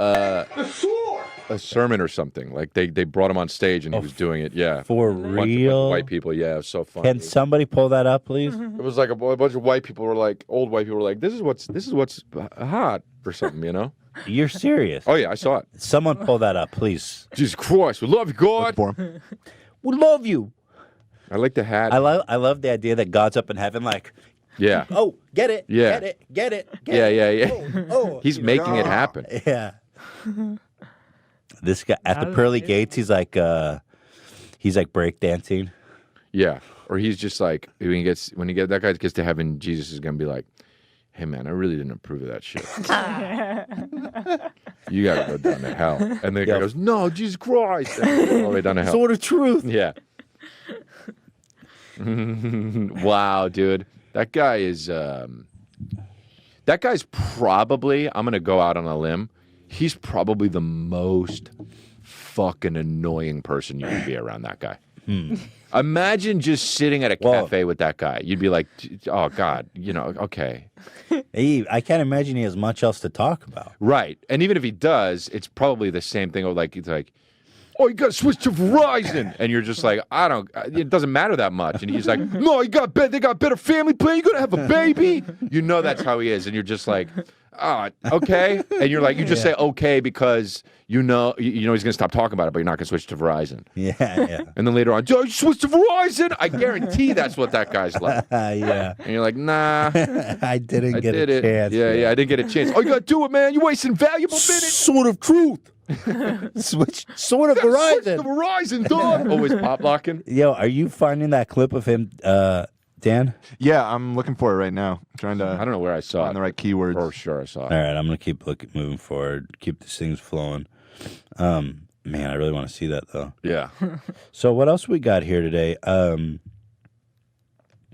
a sermon or something. Like they brought him on stage and he was doing it. Yeah. For bunch real? of white people. Yeah, it was so fun. Can somebody pull that up, please? It was like a bunch of white people were like, old white people were like, this is what's hot or something, you know? You're serious? Oh, yeah, I saw it. Someone pull that up, please. Jesus Christ, we love you, God. We love you. I like the hat. I love the idea that God's up in heaven, like, yeah. Oh, get it. Yeah. Get it. Yeah. Oh, He's making it happen. Yeah. This guy at the pearly gates, he's like breakdancing. Yeah. Or he's just like, that guy gets to heaven, Jesus is gonna be like, hey man, I really didn't approve of that shit. You gotta go down to hell. And the guy goes, no, Jesus Christ. And all the way down to hell. Sword of truth. Yeah. Wow, dude. That guy's probably, I'm gonna go out on a limb, he's probably the most fucking annoying person you could be around, that guy. Imagine just sitting at a cafe with that guy. You'd be like, oh God, okay. I can't imagine he has much else to talk about. Right. And even if he does, it's probably the same thing of like, it's like, oh, you got to switch to Verizon. And you're just like, it doesn't matter that much. And he's like, no, they got better family plan. You're going to have a baby. That's how he is. And you're just like, oh, okay. And you're like, you just say okay because you know he's going to stop talking about it, but you're not going to switch to Verizon. Yeah. And then later on, oh, you switch to Verizon? I guarantee that's what that guy's like. Yeah. And you're like, nah. I didn't get a chance. Yeah, I didn't get a chance. Oh, you got to do it, man. You're wasting valuable minutes. Sword of truth. Switch Sword of Verizon. Switch to Verizon, dog. Always pop locking. Yo, are you finding that clip of him, Dan? Yeah, I'm looking for it right now. I'm trying to. I don't know where I saw find the right keywords. For sure, I saw it. All right, I'm gonna keep moving forward. Keep these things flowing. Man, I really want to see that though. Yeah. So what else we got here today?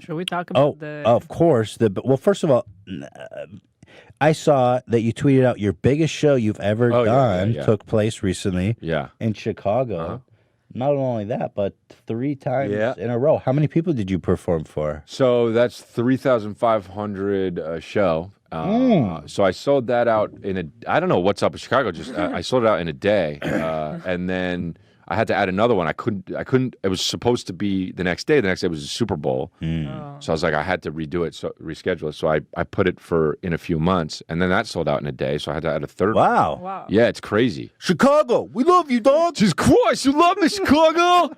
Should we talk about of course. Well, first of all, I saw that you tweeted out your biggest show you've ever done took place recently. Yeah. In Chicago. Uh-huh. Not only that, but 3 times in a row. How many people did you perform for? So that's 3,500 a show. So I sold that out I don't know what's up in Chicago. Just I sold it out in a day, and then I had to add another one. I couldn't. It was supposed to be the next day. The next day was the Super Bowl. So I was like, I had to redo it, reschedule it. So I put it in a few months, and then that sold out in a day. So I had to add a third. Wow. Yeah, it's crazy. Chicago, we love you, dog. Jesus Christ, you love me, Chicago.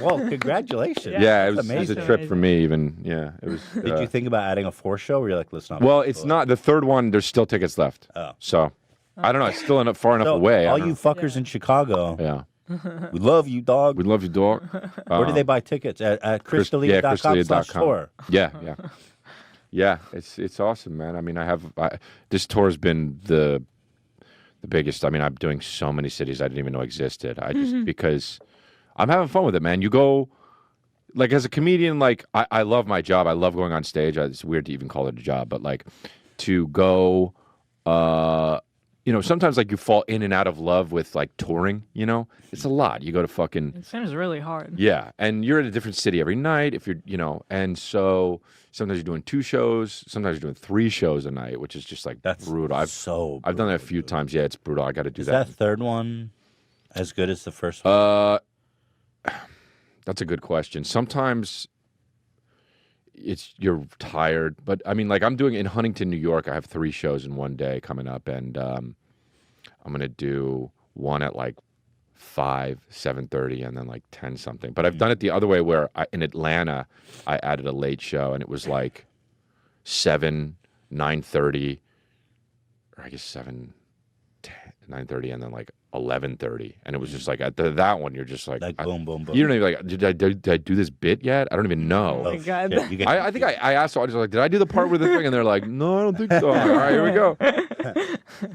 Well, congratulations. Yeah, it was a trip for me. Even it was. Did you think about adding a 4th show? Or you're like, let's not. Well, it's not the third one. There's still tickets left. Oh. So I don't know. It's still far enough away. All you fuckers in Chicago. Yeah. We love you, dog. We love you, dog. Where do they buy tickets? At ChrisDelia.com/store. Yeah. Yeah, it's awesome, man. I mean, this tour has been the the biggest. I mean, I'm doing so many cities I didn't even know existed. I just because I'm having fun with it, man. You go like as a comedian, like I love my job. I love going on stage. It's weird to even call it a job, but like to go, you know, sometimes like you fall in and out of love with like touring. You know, it's a lot. You go to fucking It seems really hard. yeah, and you're in a different city every night. If you're, you know, and so sometimes you're doing 2 shows, sometimes you're doing 3 shows a night, which is just like brutal. I've done that a few times. Yeah, it's brutal. I got to do Is that. that third one as good as the first one? That's a good question. Sometimes you're tired, but I mean, like I'm doing in Huntington, New York. I have 3 shows in one day coming up, and I'm gonna do one at like 5, 7:30, and then like 10 something. But I've done it the other way, where in Atlanta, I added a late show, and it was like 7, 9:30, or I guess 7, 10, 9:30, and then like 11:30, and it was just like at that one, you're just like boom, boom, boom. You don't even like, did I do this bit yet? I don't even know. Oh my God. I think I asked the audience, like, did I do the part with the thing? And they're like, no, I don't think so. All right, here we go.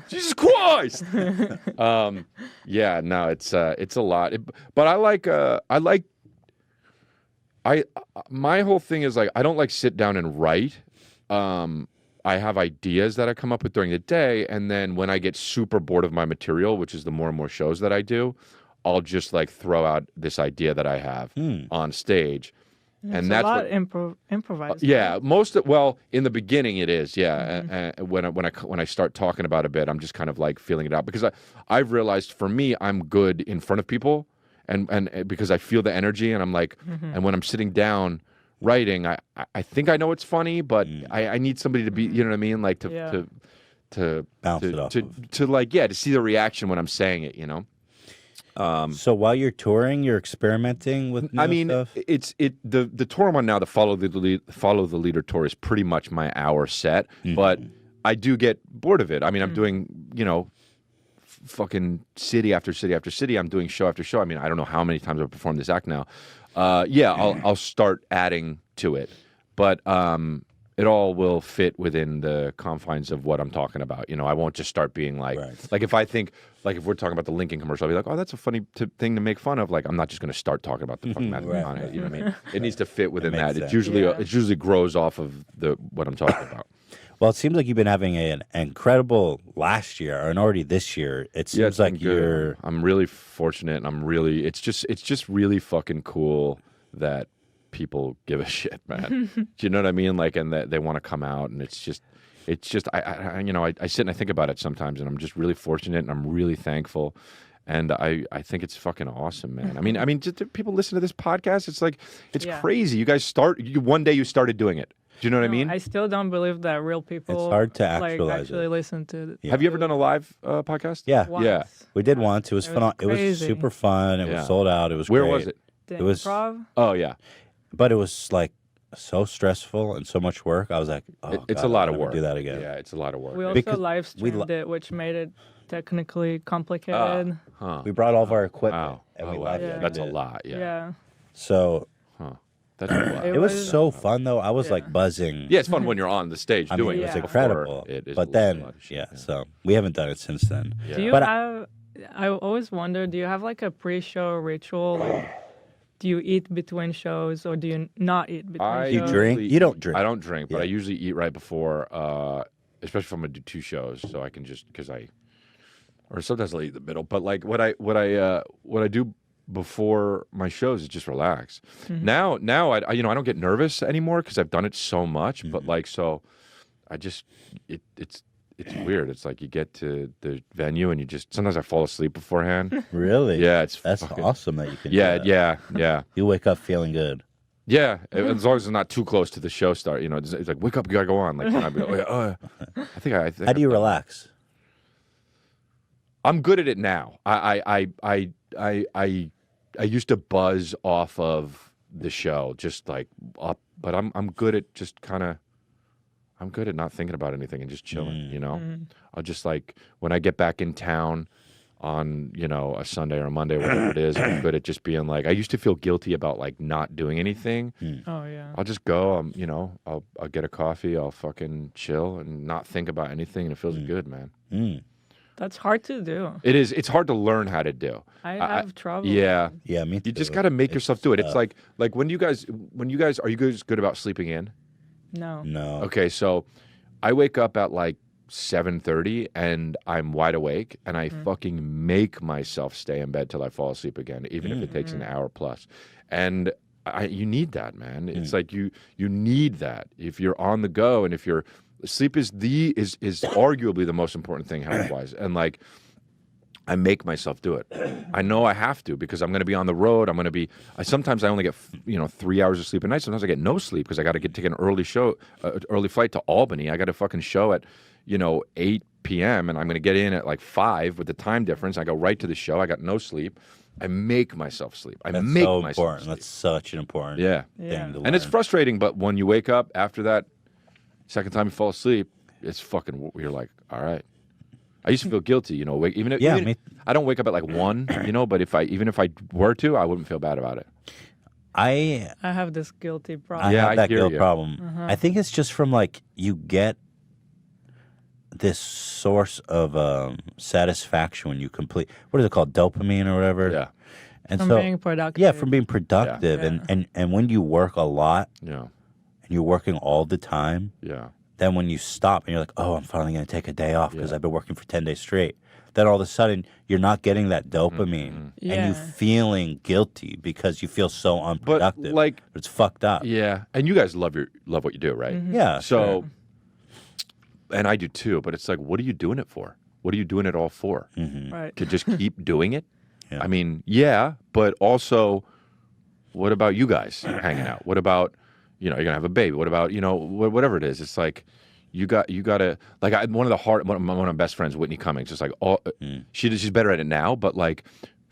Jesus Christ. Yeah, no, it's a lot. But my whole thing is like, I don't like sit down and write. I have ideas that I come up with during the day, and then when I get super bored of my material, which is the more and more shows that I do, I'll just like throw out this idea that I have on stage. And that's a lot what improvised. yeah, in the beginning it is, yeah. When I start talking about a bit, I'm just kind of like feeling it out, because I've realized for me, I'm good in front of people, and because I feel the energy, and I'm like, and when I'm sitting down writing, I think I know it's funny, but I need somebody to be, you know what I mean, like to bounce it off to like, yeah, to see the reaction when I'm saying it, you know. So while you're touring, you're experimenting with new stuff? The tour I'm on now, the Follow the Leader tour, is pretty much my hour set, but I do get bored of it. I mean, I'm doing, you know, fucking city after city after city. I'm doing show after show. I mean, I don't know how many times I've performed this act now. Yeah, I'll start adding to it, but it all will fit within the confines of what I'm talking about. You know, I won't just start being like, like if I think, like if we're talking about the Lincoln commercial, I'll be like, oh, that's a funny thing to make fun of. Like, I'm not just going to start talking about the fucking Matthew McConaughey. You know what I mean? It needs to fit within that. sense. It usually grows off of what I'm talking about. Well, it seems like you've been having an incredible last year, and already this year. It seems it's like been good. you're. I'm really fortunate, and it's just really fucking cool that people give a shit, man. Do you know what I mean? Like, and that they want to come out, and it's just I sit and I think about it sometimes, and I'm just really fortunate, and I'm really thankful, and I think it's fucking awesome, man. I mean, just people listen to this podcast. It's like it's crazy. You guys one day you started doing it. Do you know what I mean? I still don't believe that real people. It's hard to actualize actually listen to it. Have you ever done a live podcast? Yeah, Once. yeah. We did once. It was fun. It was crazy. super fun. It was sold out. It was Where great. was it? The It was. Improv? Oh yeah. But it was like so stressful and so much work. I was like, oh, It's God, a lot I'll of never work. do that again. Yeah, it's a lot of work. We also Because live streamed it, which made it technically complicated. We brought all of our equipment and we wow. live Yeah. streamed That's a it. lot. Yeah. Yeah. So That's a lot. it was so fun though. I was like buzzing. Yeah, it's fun when you're on the stage I mean, doing it was it. incredible. It is but a then, lot of shit, so we haven't done it since then. Yeah. Do you But have? I always wonder. Do you have like a pre-show ritual? Like, do you eat between shows or do you not eat between I shows? You don't drink. I don't drink, but Yeah. I usually eat right before, especially if I'm gonna do 2 shows, so I can just or sometimes I'll eat in the middle. But like what I do before my shows is just relax. Now I don't get nervous anymore because I've done it so much. But like so, I just it's weird. It's like you get to the venue and you just sometimes I fall asleep beforehand. Really? Yeah, That's fucking, awesome that you can. Yeah, do that. yeah. You wake up feeling good. Yeah, as long as it's not too close to the show start. You know, it's like wake up, you gotta go on. Like I'd be like, I think How do you relax? I'm good at it now. I used to buzz off of the show, just like up, but I'm good at just kind of. I'm good at not thinking about anything and just chilling. You know, I'll just like when I get back in town on a Sunday or a Monday, whatever it is. I'm good at just being like. I used to feel guilty about like not doing anything. Oh yeah. I'll just go. I'll get a coffee. I'll fucking chill and not think about anything, and it feels good, man. That's hard to do. It is. It's hard to learn how to do. I have trouble. Yeah. Yeah, me too. You just got to make yourself do it. It's like when you guys are you guys good about sleeping in? No. No. Okay, so I wake up at like 7:30 and I'm wide awake and I fucking make myself stay in bed till I fall asleep again, even if it takes an hour plus. And you need that, man. It's like you need that if you're on the go, and if you're sleep is arguably the most important thing health-wise. And like I make myself do it. I know I have to because I'm going to be on the road. Sometimes I only get 3 hours of sleep a night. Sometimes I get no sleep because I got to take an early flight to Albany. I got a fucking show at 8 p.m. and I'm going to get in at like 5 with the time difference. I go right to the show. I got no sleep. I make myself sleep. That's so important. That's such an important thing to learn. And it's frustrating, but when you wake up after that second time you fall asleep, it's fucking, you're like, all right. I used to feel guilty, even I don't wake up at like 1, but even if I were to, I wouldn't feel bad about it. I have this guilty problem. I have that guilt problem. I think it's just from like you get this source of satisfaction when you complete, what is it called, dopamine or whatever? Yeah. And from being productive. Yeah, from being productive. Yeah. And when you work a lot, and you're working all the time, then when you stop and you're like, oh, I'm finally going to take a day off because I've been working for 10 days straight, then all of a sudden you're not getting that dopamine and you feeling guilty because you feel so unproductive. But it's fucked up. Yeah. And you guys love what you do, right? Yeah. So, and I do too, but it's like, what are you doing it for? What are you doing it all for? Right. To just keep doing it? I mean, but also, what about you guys hanging out? What about, you're going to have a baby? What about, whatever it is? It's like, you got to, like, one of my best friends, Whitney Cummings, just like, she's better at it now, but like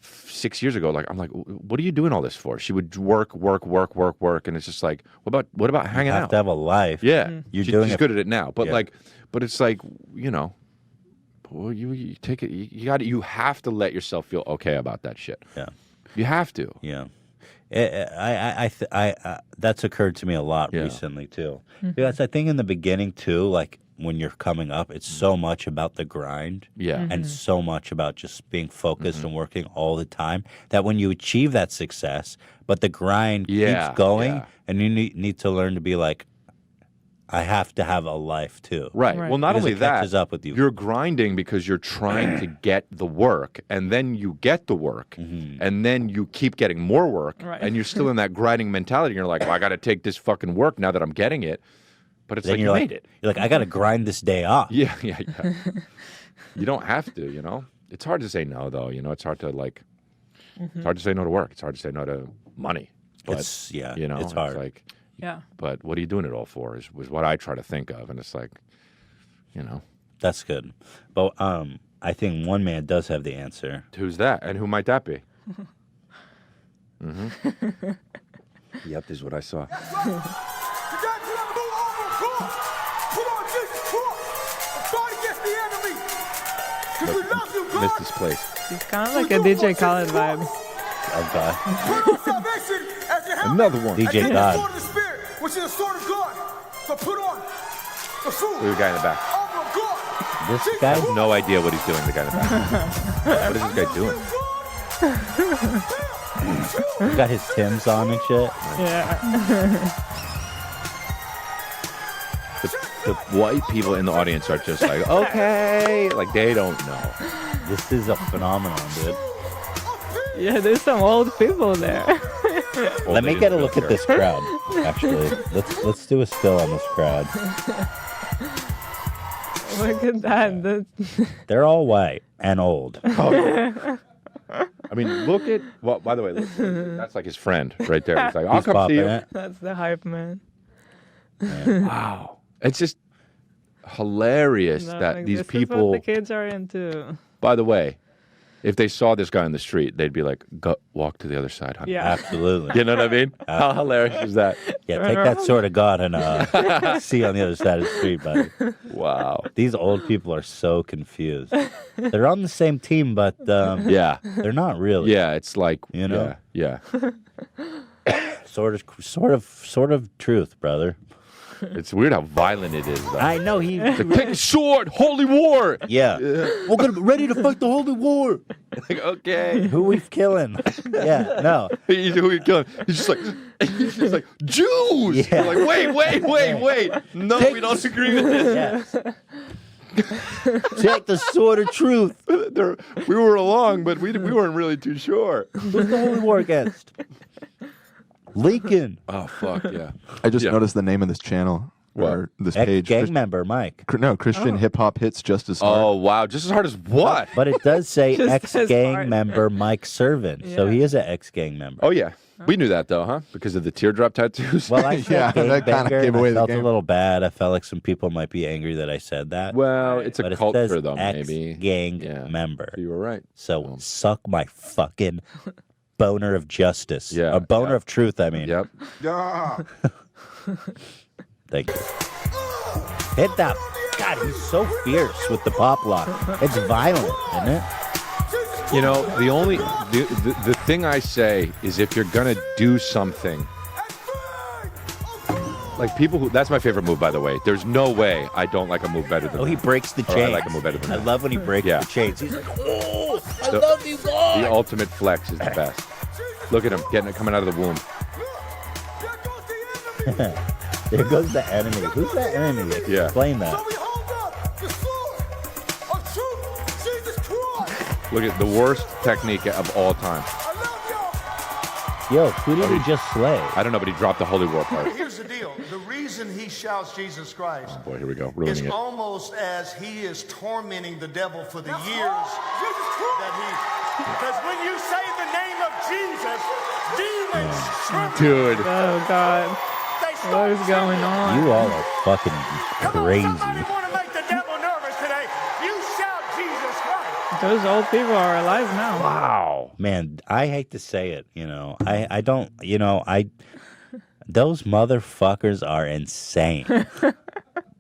6 years ago, like, I'm like, what are you doing all this for? She would work, and it's just like, what about hanging out? You have to have a life. Yeah. She's She's good at it now, but but it's like, well, you take it. You have to let yourself feel okay about that shit. Yeah, you have to. Yeah, that's occurred to me a lot recently too. Because I think in the beginning too, like when you're coming up, it's so much about the grind. Yeah, and so much about just being focused and working all the time. That when you achieve that success, but the grind keeps going, and you need to learn to be like, I have to have a life too. Right. Well, not because only it that, catches up with you. You're grinding because you're trying to get the work, and then you get the work, and then you keep getting more work, and you're still in that grinding mentality. You're like, well, I got to take this fucking work now that I'm getting it. But it's then like you made it. You're like, I got to grind this day off. Yeah. You don't have to, It's hard to say no, though. It's hard to it's hard to say no to work. It's hard to say no to money. But, it's hard. It's like, yeah. But what are you doing it all for was what I try to think of. And it's like, That's good. But I think one man does have the answer. Who's that? And who might that be? Yep, this is what I saw. Miss this place. It's kind of like a DJ Khaled vibe. Another one. DJ God. Which is the sword of God. So put on the food. There's a guy in the back. This guy? I have no idea what he's doing, the guy in the back. What is this guy doing? He's got his Timbs on and shit. Yeah. The white people in the audience are just like, okay. Like, they don't know. This is a phenomenon, dude. Yeah, there's some old people there. Let me get a look at this crowd. Actually, let's do a still on this crowd. Look at that. They're all white and old. I mean, look at. Well, by the way, that's like his friend right there. He's like, I'll He's come see you. popping it. That's the hype man. Wow, it's just hilarious No, that like, these this people. is what the kids are into. By the way, if they saw this guy on the street, they'd be like, "Go walk to the other side, honey." Yeah. Absolutely. You know what I mean? How hilarious is that? Yeah, take that sword of God and see on the other side of the street, buddy. Wow. These old people are so confused. They're on the same team, but Yeah. they're not really. Yeah, it's like, Yeah. Sort of truth, brother. It's weird how violent it is. Though. I know he. Like, take a sword, holy war. Yeah. We're gonna be ready to fight the holy war. Like, okay. Who we killing? Yeah, no. Who we killing? He's just like Jews. Yeah. We're like, wait. No, we don't agree with this. Yeah. Take the sword of truth. We were along, but we weren't really too sure. Who's the holy war against? Lincoln. Oh fuck yeah! I just noticed the name of this channel or this page. Gang member Mike. No, Christian hip hop hits just as hard. Oh wow, just as hard as what? But it does say Just as ex-gang hard. member Mike Servin, so Yeah. he is an ex-gang member. Oh yeah, we knew that though, huh? Because of the teardrop tattoos. Well, I said Yeah, gang that kinda banger, gave and away I the felt a game. little bad. I felt like some people might be angry that I said that. well, it's a but it culture says though, maybe. ex-gang Yeah. member. You were right. So suck my fucking boner of justice. Yeah, A boner yeah. of truth, I mean. Yep. Thank you. Hit that. God, he's so fierce with the pop lock. It's violent, isn't it? You know, the thing I say is if you're gonna do something, like people who, that's my favorite move, by the way. There's no way I don't like a move better than Oh, he that. breaks the Or chains. I like a move better than I that. love when he breaks Yeah. the chains. He's like, oh, I The- love you guys. The ultimate flex is the best. Look at him coming out of the womb. There goes the enemy. Who's that enemy? Yeah. Explain that. Look at the worst technique of all time. Yo, who did he just slay? I don't know, but he dropped the holy war part. Here's the deal. The reason he shouts Jesus Christ Boy, here we go, is ruining it. almost as he is tormenting the devil for the years that he... Because when you say the name of Jesus, demons tremble. Dude. Oh God. What is going on? You all are fucking crazy. Want to make the devil nervous today? You shout Jesus Christ. Those old people are alive now. Wow. Man, I hate to say it, I don't, those motherfuckers are insane.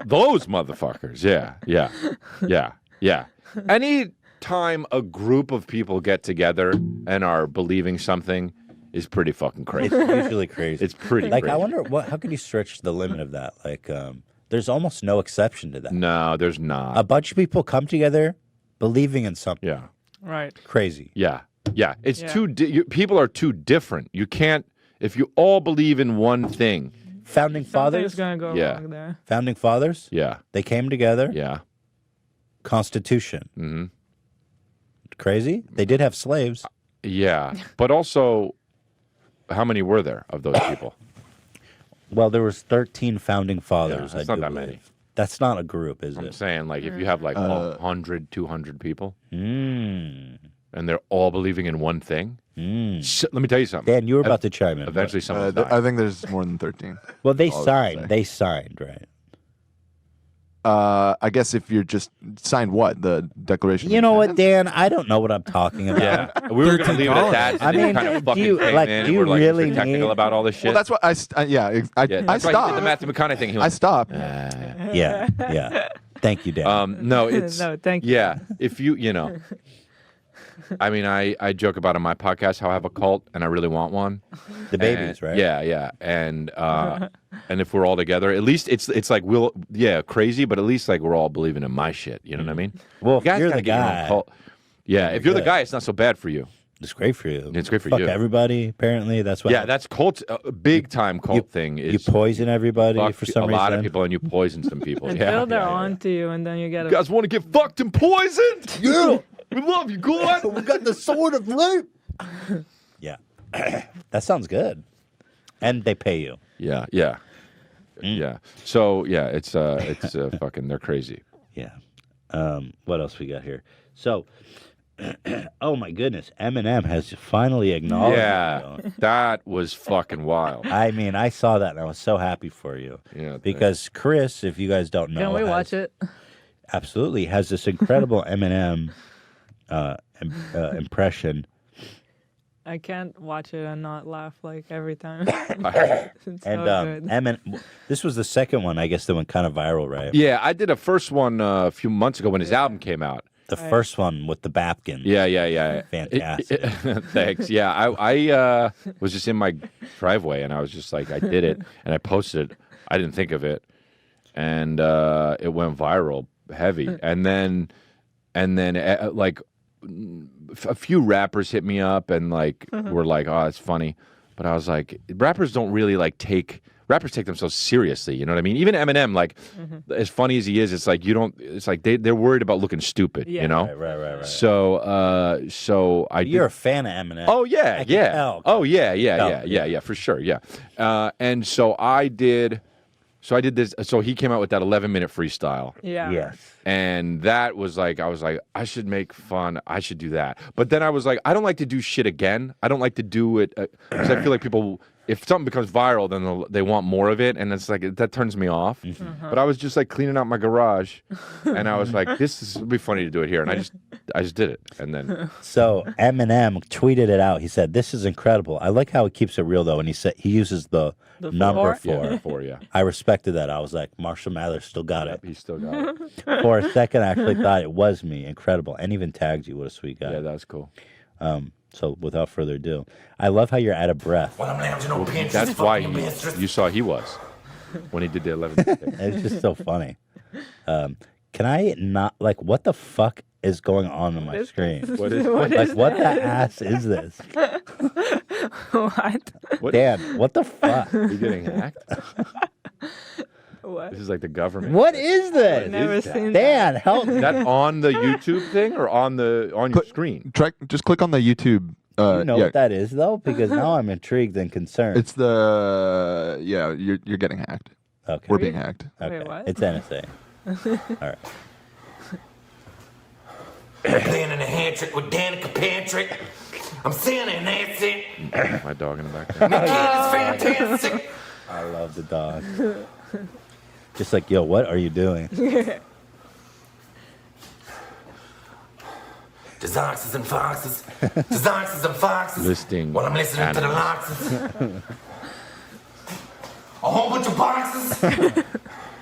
Those motherfuckers. Yeah. Any time a group of people get together and are believing something is pretty fucking crazy. It's usually crazy. It's pretty like, crazy. I wonder how can you stretch the limit of that? Like, there's almost no exception to that. No, there's not. A bunch of people come together believing in something. Yeah. Right. Crazy. Yeah. It's Yeah. people are too different. You can't, if you all believe in one thing. Founding Something's fathers? gonna go Yeah. wrong there. Founding fathers? Yeah. They came together. Yeah. Constitution. Mm-hmm. Crazy? They did have slaves. Yeah. But also, how many were there of those people? Well, there was 13 founding fathers. that's I not do that believe. many. That's not a group, is I'm it? saying, like, if you have like 100, 200 people, Mm. and they're all believing in one thing, let me tell you something. Dan, you were about to chime in. Eventually, someone's I dying. think there's more than 13. Well, they All I signed. would say. They signed, right? I guess if you're just signed what? The Declaration You of know what, Independence? Dan? I don't know what I'm talking about. Yeah, we were going to leave it at that. And I then mean, kind of do fucking you- came like, in, do and you we're like really super technical need- about all this shit. Well, that's what I yeah, I that's why he did the stopped. Matthew McConaughey thing. He I went, stopped. Yeah. Thank you, Dan. no, it's No, thank you. yeah. If you know, I mean, I joke about on my podcast how I have a cult and I really want one. The babies, right? Yeah, and if we're all together, at least it's like crazy, but at least like we're all believing in my shit. You know what I mean? Well, You if guys you're gotta the get your own guy, cult. Yeah, if you're the good. guy, it's not so bad for you. it's great for you. It's great for Fuck you. everybody, apparently. That's what Yeah, that's cult. A big time cult thing you is poison everybody fuck for some a reason. lot of people, and you poison some people. Until they're on to you, and then you get You guys want to get fucked and poisoned? Yeah. We love you, God. We got the sword of life. Yeah. That sounds good. And they pay you. Yeah. Yeah. So yeah, it's fucking they're crazy. Yeah. What else we got here? So, oh my goodness, Eminem has finally acknowledged. Yeah, that was fucking wild. I mean, I saw that and I was so happy for you. Yeah, because Chris, if you guys don't know, Can we watch it? Absolutely, has this incredible Eminem impression. I can't watch it and not laugh like every time. It's And so good. Eminem, this was the second one, I guess, that went kind of viral, right? Yeah, I did a first one a few months ago when his album came out. The first one with the Bapkin. Yeah. Fantastic. Thanks. Yeah, I was just in my driveway and I was just like, I did it and I posted it. I didn't think of it. and it went viral heavy. And then like a few rappers hit me up and like were like, "Oh, it's funny," but I was like, rappers don't really rappers take themselves seriously. You know what I mean? Even Eminem, like as funny as he is, it's like it's like they're worried about looking stupid. Yeah. You know? Right. So You're a fan of Eminem. Oh yeah, I can yeah. tell. Oh yeah, for sure, yeah. And so I did this. So he came out with that 11-minute freestyle. Yeah. Yes. And that was like, I was like, I should make fun. I should do that. But then I was like, I don't like to do shit again. I don't like to do it because I feel like people, if something becomes viral, then they want more of it, and it's like that turns me off. But I was just like cleaning out my garage, and I was like, would be funny to do it here, and I just did it, and then. So Eminem tweeted it out. He said, "This is incredible. I like how he keeps it real though." And he said he uses the number 4. Yeah. I respected that. I was like, Marshall Mathers still got it. He still got it. For a second, I actually thought it was me. Incredible, and even tagged you. What a sweet guy. Yeah, that was cool. So without further ado, I love how you're out of breath. That's why you saw he was when he did the 11. It's just so funny. Can I not like what the fuck is going on my screen? What the ass is this? What? Dan, what the fuck? Are you getting hacked? What? This is like the government. What is this? I've never seen Dan, help Is me. that on the YouTube thing or on your screen? Just click on the YouTube. You know what that is though, because now I'm intrigued and concerned. It's you're getting hacked. Okay. We're being hacked. Okay. Wait, what? It's NSA. All right. Playing in a hand trick with Danica Patrick. I'm saying it, that's it. My dog in the background. My kid is fantastic. I love the dog. Just like, yo, what are you doing? There's oxes and foxes. There's oxes and foxes. Listing While I'm listening to the animals. loxes. A whole bunch of boxes.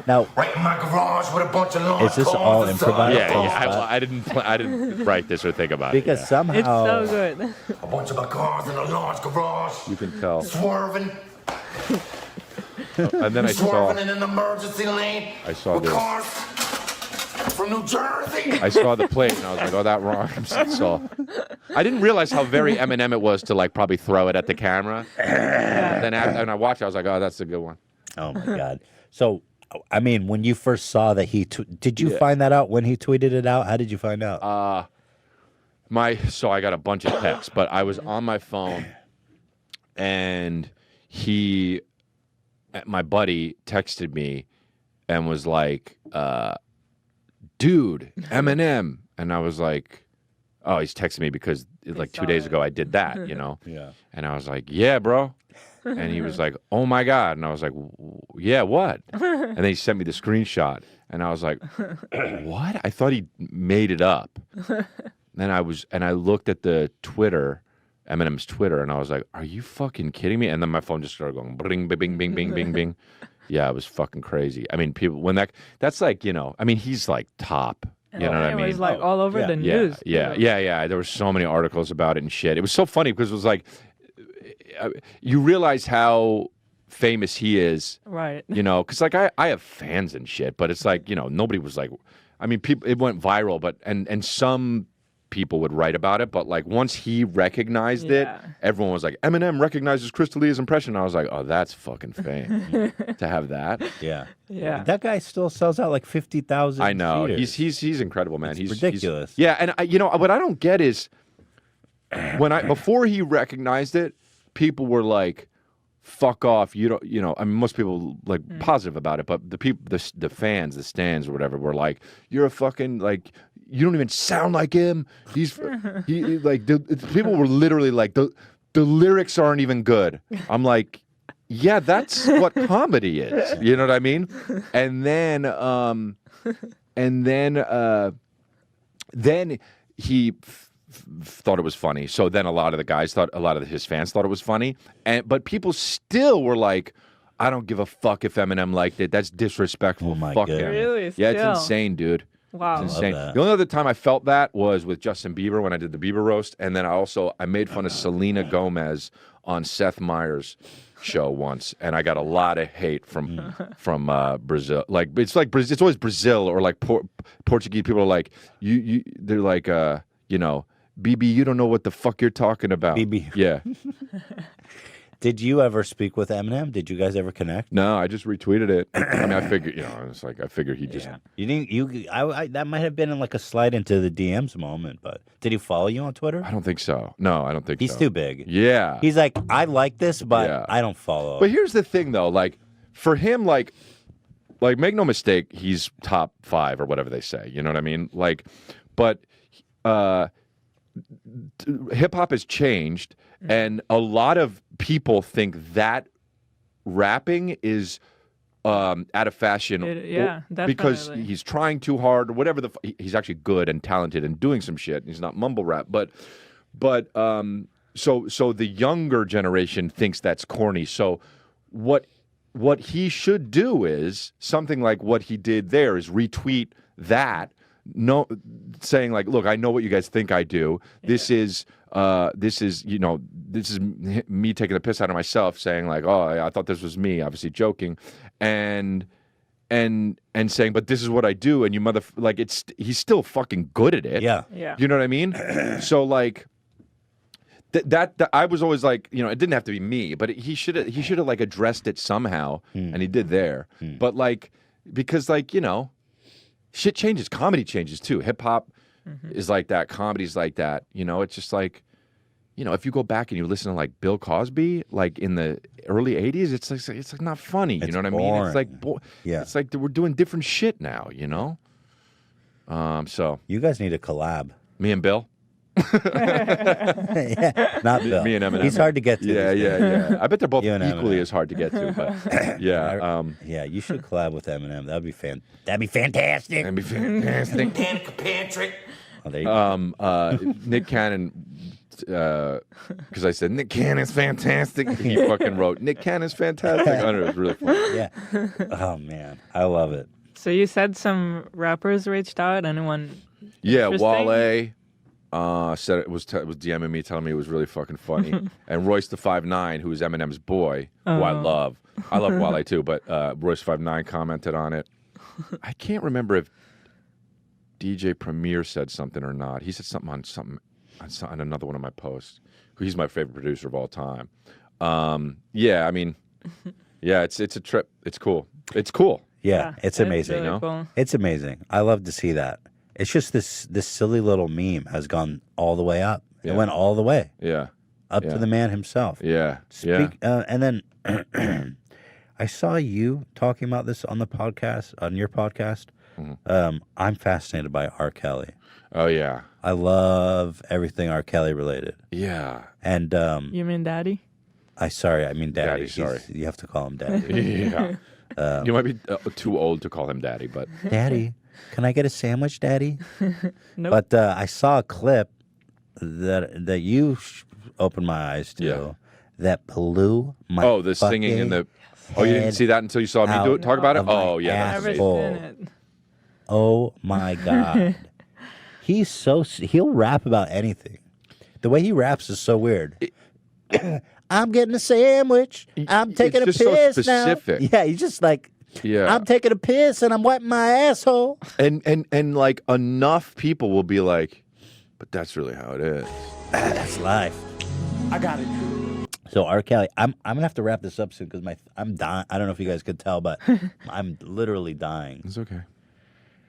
Now, Right in my garage with a bunch of large is this cars all inside. improvised? Yeah. I didn't write this or think about Because it. Yeah. somehow It's so good. A bunch of my cars in a large garage. You can tell. Swerving. And then I saw Swerving in an emergency lane. I saw with this. cars from New Jersey. I saw the plate and I was like, oh, that rhymes. So I didn't realize how very Eminem it was to like probably throw it at the camera. Then and I watched it, I was like, oh, that's a good one. Oh my god. So, I mean, when you first saw that did you find that out when he tweeted it out? How did you find out? So I got a bunch of texts, but I was on my phone and my buddy texted me and was like, dude, Eminem. And I was like, oh, he's texting me because like 2 days ago I did that, you know? Yeah. And I was like, yeah, bro. And he was like, oh my God. And I was like, yeah, what? And then he sent me the screenshot. And I was like, what? I thought he made it up. Then I looked at the Twitter, Eminem's Twitter, and I was like, are you fucking kidding me? And then my phone just started going bing, bing, bing, bing, bing, bing, bing. Yeah, it was fucking crazy. I mean, people, when that's like, you know, I mean, he's like top. You know what I mean? It was like all over the news. Yeah. There were so many articles about it and shit. It was so funny because it was like, you realize how famous he is. Right. You know, because like I have fans and shit, but it's like, you know, nobody was like, I mean, people, it went viral, but, and some people would write about it, but like once he recognized it, everyone was like, Eminem recognizes Chris D'Elia's impression. I was like, oh, that's fucking fame to have that. Yeah. Yeah. That guy still sells out like 50,000. I know. theaters. He's incredible, man. He's ridiculous. Yeah, and you know what I don't get is before he recognized it, people were like, fuck off, you don't, you know, I mean, most people like positive about it, but the people, the fans, the stands or whatever were like, you're a fucking, like, you don't even sound like him. He like, people were literally like, the lyrics aren't even good. I'm like, yeah, that's what comedy is. You know what I mean? And then he thought it was funny. So then a lot of his fans thought it was funny. But people still were like, I don't give a fuck if Eminem liked it. That's disrespectful. Oh my fuck goodness. him. Really? Yeah, it's Still? insane, dude. Wow. It's insane. that. The only other time I felt that was with Justin Bieber when I did the Bieber roast, and then I made fun of Selena Gomez on Seth Meyers' show once, and I got a lot of hate from Brazil. Like it's always Brazil or like Portuguese people are like they're like BB, you don't know what the fuck you're talking about. BB. Yeah. Did you ever speak with Eminem? Did you guys ever connect? No, I just retweeted it. I mean, I figured, it's like I figured he just. You didn't. That might have been in like a slide into the DMs moment. But did he follow you on Twitter? I don't think so. No, I don't think He's so. too big. Yeah. He's like, I like this, but Yeah. I don't follow. But here's the thing, though. Like, for him, like, make no mistake, he's top 5 or whatever they say. You know what I mean? Like, but hip hop has changed, and a lot of people think that rapping is out of fashion. Because definitely. he's trying too hard or whatever. He's actually good and talented and doing some shit. He's not mumble rap, but so the younger generation thinks that's corny. So what he should do is something like what he did there is retweet that. No, saying like, look, I know what you guys think I do. This is me taking the piss out of myself, saying like, oh, I thought this was me, obviously joking, and saying, but this is what I do, and you he's still fucking good at it. Yeah. You know what I mean? So like. That I was always like, it didn't have to be me, but he should have like addressed it somehow, and he did there. But like, because like shit changes, comedy changes too. Hip hop is like that, comedy's like that. It's just like, if you go back and you listen to like Bill Cosby, like in the early '80s, it's like not funny. You know what I mean? It's like, it's like we're doing different shit now. So you guys need a collab. Me and Bill. Yeah, not Bill. Me and Eminem. He's hard to get to. Yeah. I bet they're both You and equally Eminem. as hard to get to. But yeah. Yeah, you should collab with Eminem. That'd be fantastic. That'd be fantastic. Danica Patrick. Oh, there you go. Nick Cannon, because I said Nick Cannon's fantastic. He fucking wrote Nick Cannon's fantastic. I don't know, it was really funny. Yeah. Oh man, I love it. So you said some rappers reached out. Anyone? Yeah, interesting? Wale. Said it was DMing me, telling me it was really fucking funny. And Royce the 5'9", who is Eminem's boy, who I love. I love Wale too, but Royce 5'9" commented on it. I can't remember if DJ Premier said something or not. He said something on another one of my posts. He's my favorite producer of all time. Yeah, I mean, yeah, it's a trip. It's cool. It's cool. Yeah, it's amazing. Really cool. It's amazing. I love to see that. It's just this silly little meme has gone all the way up. It went all the way. Yeah. Up to the man himself. Yeah. And then I saw you talking about this on the podcast, on your podcast. I'm fascinated by R. Kelly. Oh, yeah. I love everything R. Kelly related. Yeah. And You mean Daddy? I mean Daddy. Daddy, sorry. You have to call him Daddy. Yeah. You might be too old to call him Daddy, but Daddy, can I get a sandwich, Daddy? Nope. But I saw a clip that you opened my eyes to that blew my oh, the singing in the. Oh, you didn't see that until you saw me talk about it. Oh, yeah, that's Never amazing. seen it. Oh my God. He'll rap about anything. The way he raps is so weird. I'm getting a sandwich. I'm taking it's a just piss so specific. now. Yeah, he's just like, Yeah. I'm taking a piss and I'm wiping my asshole. And like enough people will be like, but that's really how it is. That's life. I got it. So R. Kelly, I'm gonna have to wrap this up soon because I'm dying. I don't know if you guys could tell, but I'm literally dying. It's okay.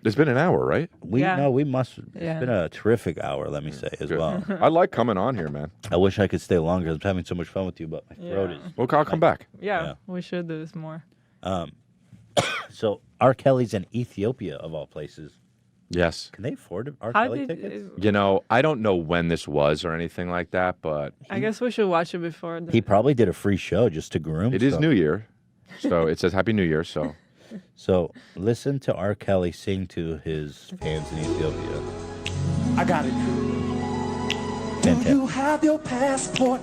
It's been an hour, right? We must. It's Yeah. been a terrific hour, let me say as Good. well. I like coming on here, man. I wish I could stay longer. I'm having so much fun with you, but my throat is. Well, I'll come back. Yeah, we should do this more. So R. Kelly's in Ethiopia of all places. Yes. Can they afford R. How Kelly did- tickets? You know, I don't know when this was or anything like that, but I guess we should watch it before. He probably did a free show just to groom. it is stuff. New Year. So it says Happy New Year. So So listen to R. Kelly sing to his fans in Ethiopia. I got it. Fantastic. have your passport?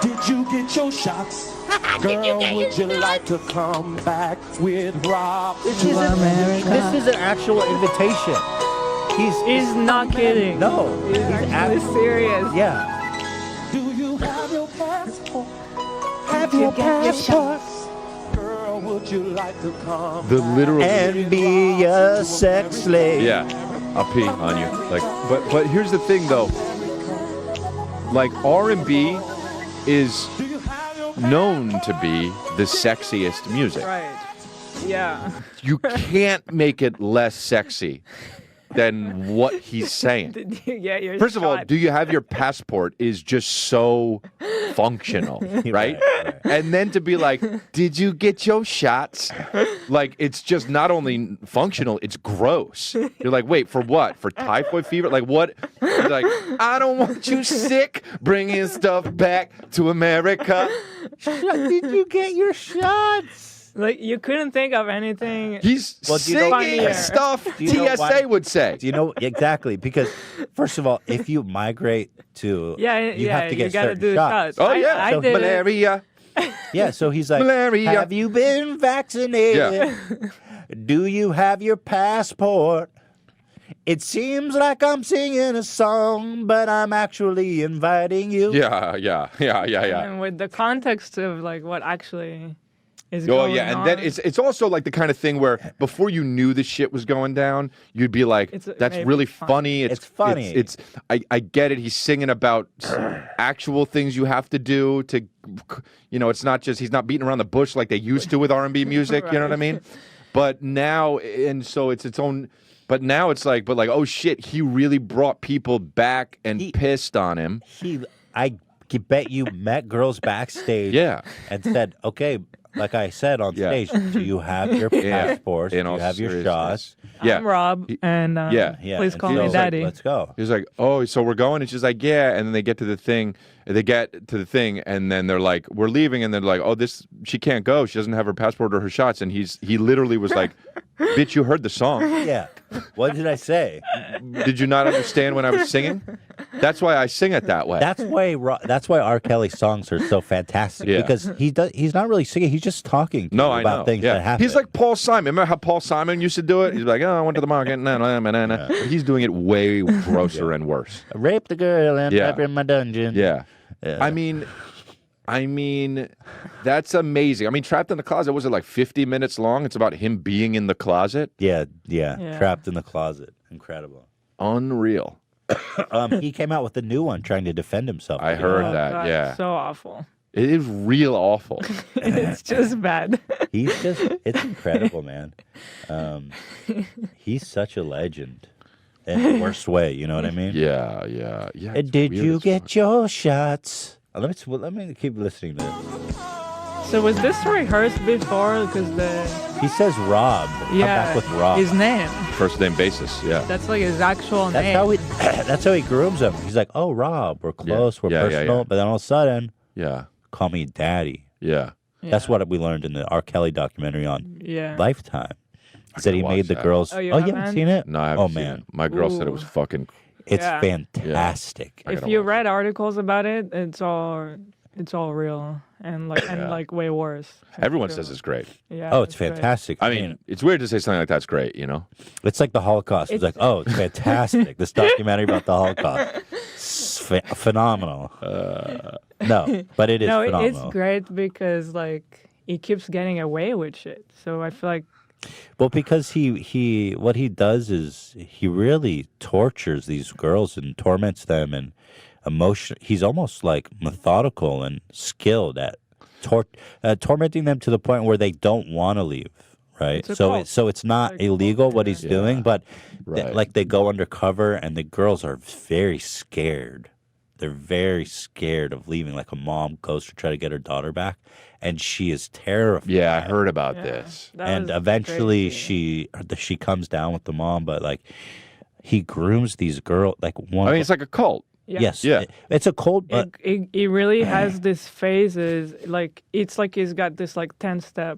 Do Did you get your shots? Girl, would you like to come back with Rob? This is an actual invitation. He's not kidding. No, he's actually serious. Yeah. Do you have your passport? Have your passport? Girl, would you like to come The literal and be a sex slave. Yeah, I'll pee on you. Like, but here's the thing though. Like R&B is known to be the sexiest music. Right. Yeah. You can't make it less sexy than what he's saying. Did you get your First of all, shot? do you have your passport is just so functional, right? And then to be like, did you get your shots? Like, it's just not only functional, it's gross. You're like, wait, for what? For typhoid fever? Like, what? You're like, I don't want you sick, bringing stuff back to America. Did you get your shots? Like, you couldn't think of anything. He's singing stuff TSA would say. Do you know exactly? Because first of all, if you migrate to, you have to get you gotta certain do shots. Oh yeah, I did malaria. Yeah, so he's like, Malaria. have you been vaccinated? Yeah. Do you have your passport? It seems like I'm singing a song, but I'm actually inviting you. Yeah. And with the context of like what actually is Oh going yeah, and on. then it's also like the kind of thing where before you knew the shit was going down, you'd be like, "That's maybe really fun. funny." It's funny. It's I get it. He's singing about actual things you have to do to, it's not just he's not beating around the bush like they used to with R&B music. You know what I mean? But now, and so it's its own. But now it's like, oh shit, he really brought people back and pissed on him. I bet you met girls backstage. Yeah. And said, okay, like I said on stage, do you have your passports? Do In you all have your seriousness. shots? Yeah. I'm Rob, and please And call so me he's like, Daddy. Let's go. He's like, oh, so we're going? And she's like, yeah. And then they get to the thing. And then they're like, we're leaving. And they're like, oh, she can't go. She doesn't have her passport or her shots. And he literally was like, bitch, you heard the song. Yeah. What did I say? Did you not understand when I was singing? That's why I sing it that way. That's why R. Kelly's songs are so fantastic because he's not really singing. He's just talking about things that happen. He's like Paul Simon. Remember how Paul Simon used to do it? He's like, oh, I went to the market. He's doing it way grosser and worse. I raped the girl and left her in my dungeon. Yeah. I mean, that's amazing. I mean, Trapped in the Closet, was it like 50 minutes long? It's about him being in the closet. Yeah. Trapped in the Closet. Incredible. Unreal. He came out with a new one trying to defend himself. I heard that, God, yeah. So awful. It is real awful. It's just bad. It's incredible, man. He's such a legend. In the worst way, you know what I mean? Yeah. And did you get your shots? Let me keep listening to this. So was this rehearsed before? Because he says Rob. Come back with Rob. His name. First name basis, yeah. That's like his actual name. That's how he grooms him. He's like, oh, Rob, we're close, we're personal. But then all of a sudden, call me Daddy. Yeah. That's what we learned in the R. Kelly documentary on Lifetime. He said he made the girls. Oh, you haven't seen it? No, I haven't seen it. My girl said it was fucking. It's fantastic. If you read articles about it, it's all real and like way worse. Everyone says it's great. Yeah. Oh, it's fantastic. I mean, it's weird to say something like that's great, you know? It's like the Holocaust. It's like, oh, it's fantastic. This documentary about the Holocaust. It's phenomenal. No, but it is phenomenal. It's great because like he keeps getting away with shit. So I feel like. Well, because what he does is he really tortures these girls and torments them and he's almost like methodical and skilled at tormenting them to the point where they don't want to leave, right? So it's not illegal what he's doing, but they go undercover and the girls are very scared. They're very scared of leaving. Like a mom goes to try to get her daughter back, and she is terrified. Yeah, I heard about this. And eventually she comes down with the mom, but like he grooms these girls. Like one. I mean, it's like a cult. Yeah. Yes. Yeah. It's a cult, but It really has this phases. Like it's like he's got this like 10-step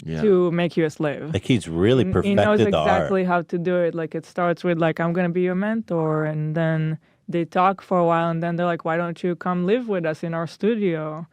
to make you a slave. like he's really perfected He knows the art. exactly how to do it. Like it starts with like I'm gonna be your mentor, and then they talk for a while, and then they're like, "Why don't you come live with us in our studio?"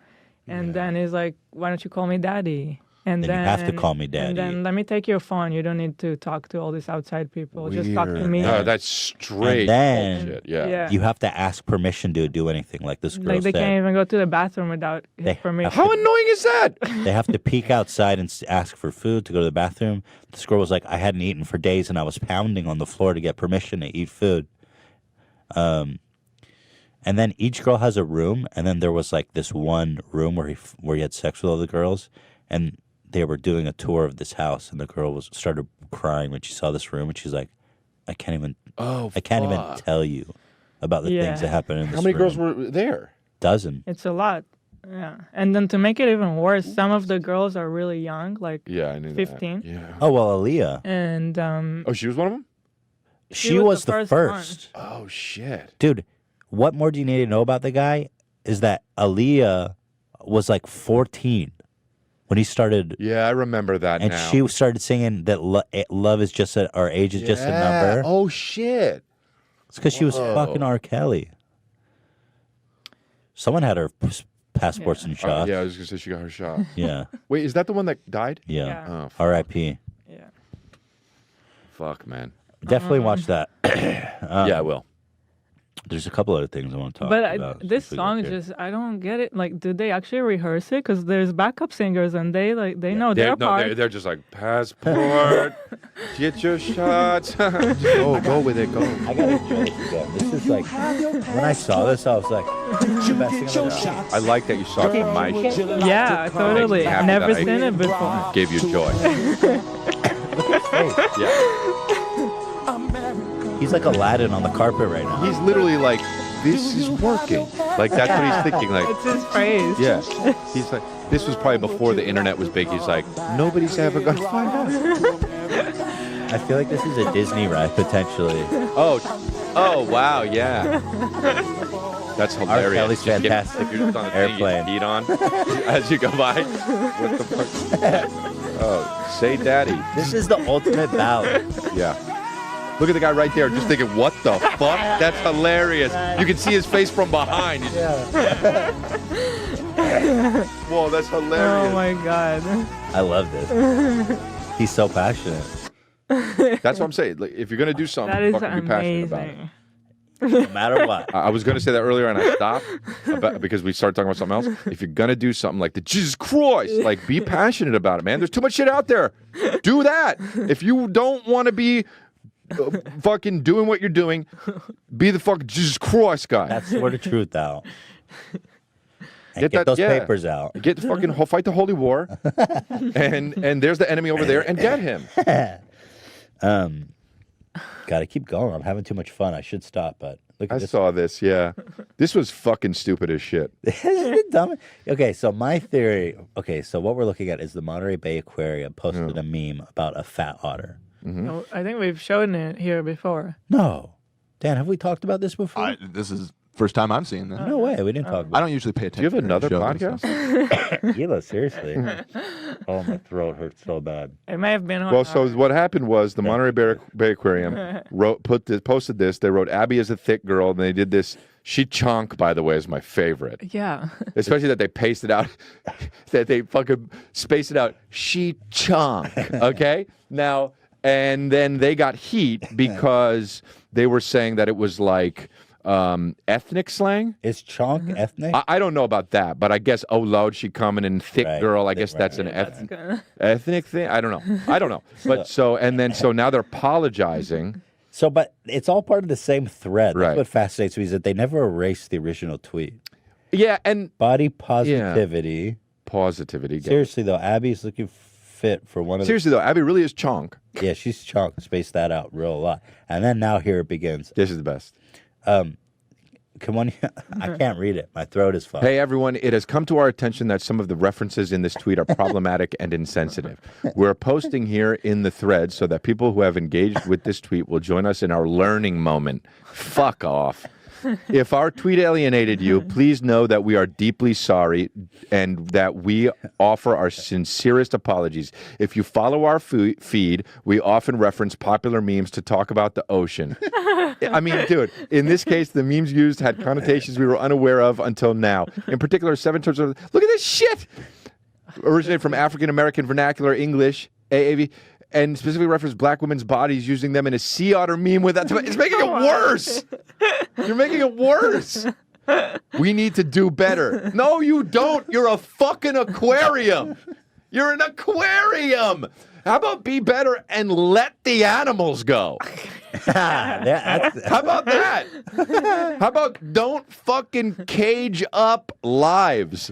And then he's like, "Why don't you call me daddy?" And Then you have to call me daddy. And then let me take your phone. You don't need to talk to all these outside people. Just talk to me. Oh, that's straight And then bullshit. Yeah. you have to ask permission to do anything, like this girl Like they said. can't even go to the bathroom without his permission. How annoying is that? They have to peek outside and ask for food to go to the bathroom. This girl was like, I hadn't eaten for days, and I was pounding on the floor to get permission to eat food. And then each girl has a room, and then there was like this one room where he had sex with all the girls, and they were doing a tour of this house, and the girl started crying when she saw this room, and she's like, I can't even tell you about the things that happened in this room. How many girls were there? Dozen. It's a lot. Yeah. And then to make it even worse, some of the girls are really young, like I knew 15. That. Yeah. Oh, well, Aaliyah. And oh, she was one of them? She was the first. Oh, shit. Dude, what more do you need to know about the guy is that Aaliyah was like 14 when he started. Yeah, I remember that and now. she started singing that love is just our age is just a number. Oh, shit. It's because she was fucking R. Kelly. Someone had her passports and shots. Yeah, I was going to say she got her shot. Yeah. Wait, is that the one that died? Yeah. Oh, R.I.P. Yeah. Fuck, man. Definitely watch that. Yeah, I will. There's a couple other things I want to talk But about. this song just, I don't get it. Like, did they actually rehearse it? Because there's backup singers and they know their part. They're just like, passport, get your shots. Go with it, go. I gotta enjoy this again. This is like, when I saw this, I was like, this is the best thing I've ever seen. I like that you saw it from my show. Yeah, totally. Happy Never that I seen it before. Gave you joy. He's like Aladdin on the carpet right now. He's literally like, this is working. Like, that's what he's thinking. Like, It's his phrase. yeah. He's like, this was probably before the internet was big. He's like, nobody's ever going to find out. I feel like this is a Disney ride, potentially. Oh, wow, yeah. That's hilarious. Kelly's Just fantastic. if you're just on the Airplane. thing, you heat on as you go by. What the fuck? Oh, say daddy. This is the ultimate ballad. Yeah. Look at the guy right there, just thinking, what the fuck? That's hilarious. You can see his face from behind. He's Whoa, that's hilarious. Oh my God. I love this. He's so passionate. That's what I'm saying. Like, if you're going to do something, That is fucking be passionate about it. amazing. No matter what. I was going to say that earlier and I stopped because we started talking about something else. If you're going to do something like the Jesus Christ, like be passionate about it, man. There's too much shit out there. Do that. If you don't want to be fucking doing what you're doing, be the fucking Jesus Christ guy. That's sort of truth out. And get those papers out. Get the fucking fight the holy war, and there's the enemy over there, and get him. Got to keep going. I'm having too much fun. I should stop, but look at I this. saw this. Yeah, this was fucking stupid as shit. Isn't it dumb? Okay, so my theory. Okay, so what we're looking at is the Monterey Bay Aquarium posted a meme about a fat otter. No, I think we've shown it here before. No, Dan, have we talked about this before? This is first time I'm seeing this. No way, we didn't talk about I don't usually pay Do you attention. have another to shows and podcast? stuff. Gila, seriously. Oh, my throat hurts so bad. It may have been on. Well, so what happened was the Monterey Bay Aquarium posted this. They wrote Abby is a thick girl, and they did this. She chonk, by the way, is my favorite. Yeah. Especially that they paced it out, that they fucking spaced it out. She chonk, okay? Now, and then they got heat because they were saying that it was like ethnic slang. Is chonk ethnic? I don't know about that, but I guess Lord, she coming in thick Right, girl. I thick, guess that's right, an ethnic thing. I don't know. But so now they're apologizing. So, but it's all part of the same thread. That's Right. what fascinates me is that they never erased the original tweet. Yeah, and Body positivity. positivity. Get it. Seriously, though, Abby's looking fit for one of Seriously though, Abby really is chonk. Yeah, she's chonk. Space that out real a lot. And then now here it begins. This is the best. Come on. I can't read it. My throat is fucked. Hey everyone, it has come to our attention that some of the references in this tweet are problematic and insensitive. We're posting here in the thread so that people who have engaged with this tweet will join us in our learning moment. Fuck off. If our tweet alienated you, please know that we are deeply sorry and that we offer our sincerest apologies. If you follow our feed, we often reference popular memes to talk about the ocean. I mean, dude, in this case, the memes used had connotations we were unaware of until now. In particular, 7 terms of, look at this shit! Originated from African American vernacular English, AAV, and specifically reference black women's bodies, using them in a sea otter meme with that. It's making it worse. You're making it worse. We need to do better. No, you don't. You're a fucking aquarium. You're an aquarium. How about be better and let the animals go? How about that? How about don't fucking cage up lives?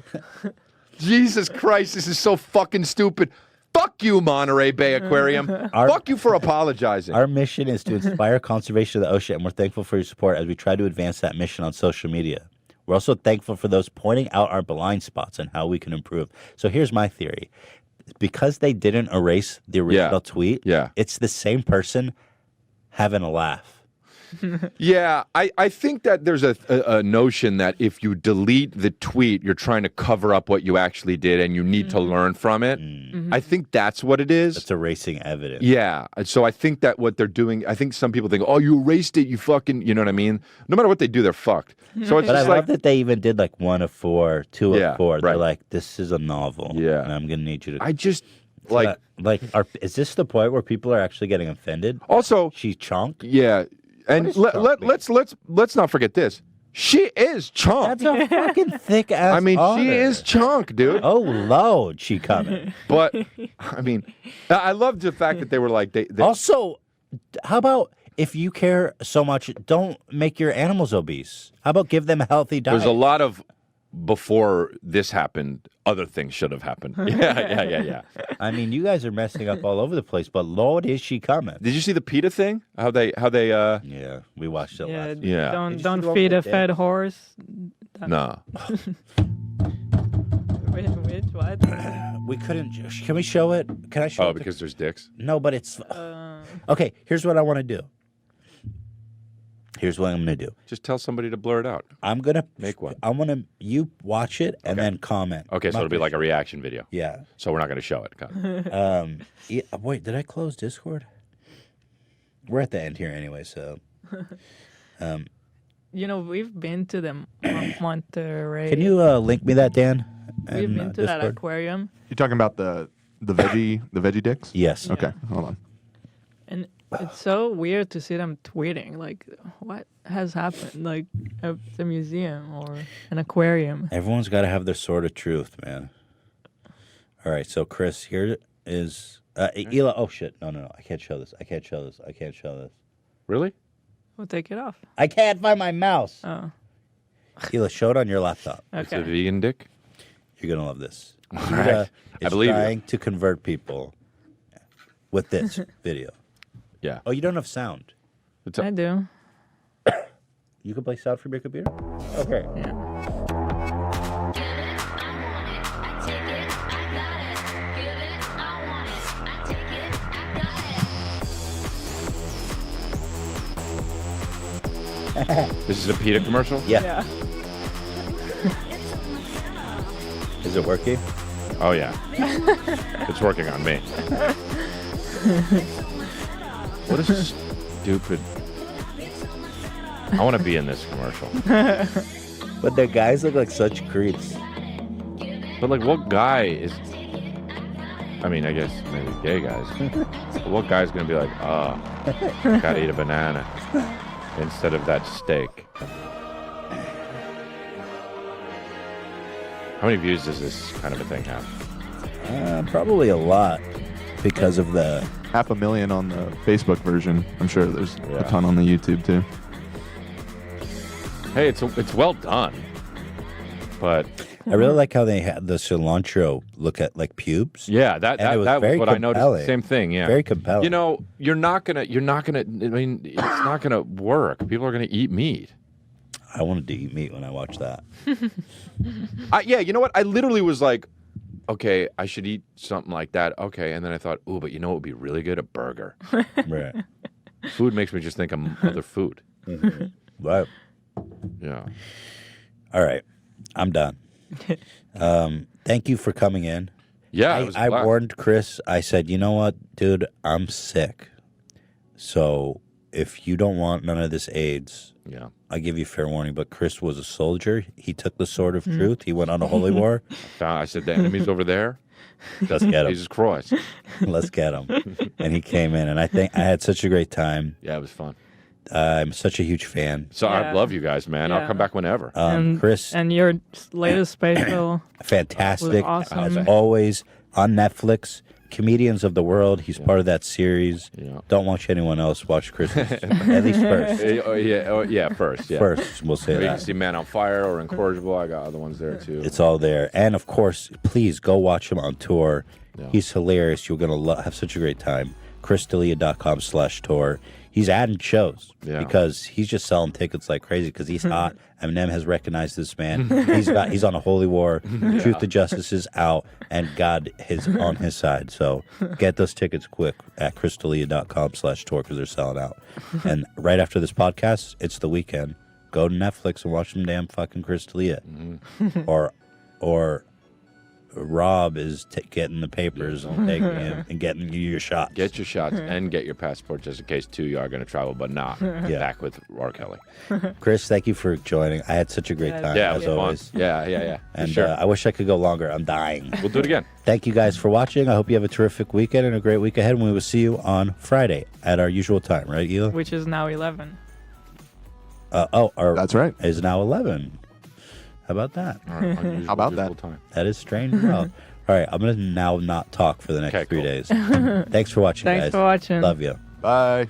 Jesus Christ, this is so fucking stupid. Fuck you, Monterey Bay Aquarium. Fuck you for apologizing. Our mission is to inspire conservation of the ocean, and we're thankful for your support as we try to advance that mission on social media. We're also thankful for those pointing out our blind spots and how we can improve. So here's my theory. Because they didn't erase the original tweet, it's the same person having a laugh. Yeah, I think that there's a notion that if you delete the tweet, you're trying to cover up what you actually did and you need to learn from it. I think that's what it is. It's erasing evidence. Yeah. So I think that what they're doing, I think some people think, oh, you erased it, you fucking, you know what I mean? No matter what they do, they're fucked. So it's but just I love that they even did like 1 of 4, 2 of 4. They're right. like, this is a novel. Yeah. And I'm going to need you to. I just, is this the point where people are actually getting offended? Also, she's chunk? Yeah. And let's not forget this. She is chunk. That's a fucking thick ass. I mean, otter. she is chunk, dude. Oh, Lord, she coming. But I mean, I love the fact that they were like they Also, how about if you care so much, don't make your animals obese? How about give them a healthy diet? There's a lot of before this happened, other things should have happened. Yeah. I mean, you guys are messing up all over the place, but Lord, is she coming? Did you see the PETA thing? How they Yeah, we watched it last week. Yeah. Don't feed a fed horse. No. Wait, what? We couldn't. Can we show it? Can I show it? Oh, because there's dicks? No, but it's. Okay, here's what I want to do. Here's what I'm going to do. Just tell somebody to blur it out. I'm going to make one. I'm going to you watch it and then comment. Okay, so it'll be like a reaction video. Yeah. So we're not going to show it. Yeah, wait, did I close Discord? We're at the end here anyway, so. You know, we've been to the Monterey. Can you link me that, Dan? We've in, been to that Discord? aquarium. You talking about the veggie dicks? Yes. Okay, hold on. And it's so weird to see them tweeting. Like, what has happened? Like, at the museum or an aquarium. Everyone's got to have their sword of truth, man. All right, so Chris, here is Ela. Oh shit! No! I can't show this. I can't show this. Really? We'll take it off. I can't find my mouse. Oh. Ela, show it on your laptop. It's a vegan dick. You're gonna love this. I believe you. Trying to convert people with this video. Yeah. Oh, you don't have sound. I do. You can play sound from your computer? Okay. Yeah. This is a PETA commercial? Yeah. Is it working? Oh, yeah. It's working on me. What a stupid... I want to be in this commercial. But the guys look like such creeps. But, like, what guy is... I mean, I guess maybe gay guys. But what guy's going to be like, gotta eat a banana instead of that steak? How many views does this kind of a thing have? Probably a lot because of the... 500,000 on the Facebook version. I'm sure there's a ton on the YouTube, too. Hey, it's well done. But... I really like how they had the cilantro look at like pubes. Yeah, that was what I noticed. Same thing, yeah. Very compelling. You know, you're not gonna, I mean, it's not gonna work. People are gonna eat meat. I wanted to eat meat when I watched that. Yeah, you know what? I literally was like, okay, I should eat something like that. Okay, and then I thought, ooh, but you know what would be really good? A burger. Right. Food makes me just think of other food. Mm-hmm. Right. Yeah. All right. I'm done. Thank you for coming in. Yeah, I warned Chris. I said, you know what, dude, I'm sick. So if you don't want none of this AIDS, I'll give you fair warning. But Chris was a soldier. He took the sword of truth. He went on a holy war. I said, the enemy's over there. Let's get him. Jesus Christ. Let's get him. And he came in, and I think I had such a great time. Yeah, it was fun. I'm such a huge fan. So I love you guys, man. I'll come back whenever. Chris. And your latest special. Fantastic. was awesome. As always, on Netflix. Comedians of the World. He's part of that series. Don't watch anyone else. Watch Chris. At least first. First. Yeah. First, we'll say You that. can see Man on Fire or Incorrigible. I got other ones there too. It's all there. And of course, please go watch him on tour. He's hilarious. You're going to have such a great time. ChrisDelia.com/tour. He's adding shows because he's just selling tickets like crazy because he's hot. Eminem has recognized this man. He's on a holy war. Truth to Justice is out, and God is on his side. So get those tickets quick at ChrisDelia.com/tour because they're selling out. And right after this podcast, it's the weekend. Go to Netflix and watch some damn fucking Chris D'Elia. Or Rob is getting the papers and taking him and getting you your shots. Get your shots and get your passport just in case you are going to travel, but not back with R. Kelly. Chris, thank you for joining. I had such a great time. Yeah, it as was always. fun. Yeah. And Sure. I wish I could go longer. I'm dying. We'll do it again. Thank you guys for watching. I hope you have a terrific weekend and a great week ahead. And we will see you on Friday at our usual time, right, Hila? Which is now 11. That's right. Is now 11. How about that? How about that? Time. That is strange. Well, all right, I'm going to now not talk for the next 3 days. Thanks for watching, guys. Thanks for watching. Love you. Bye.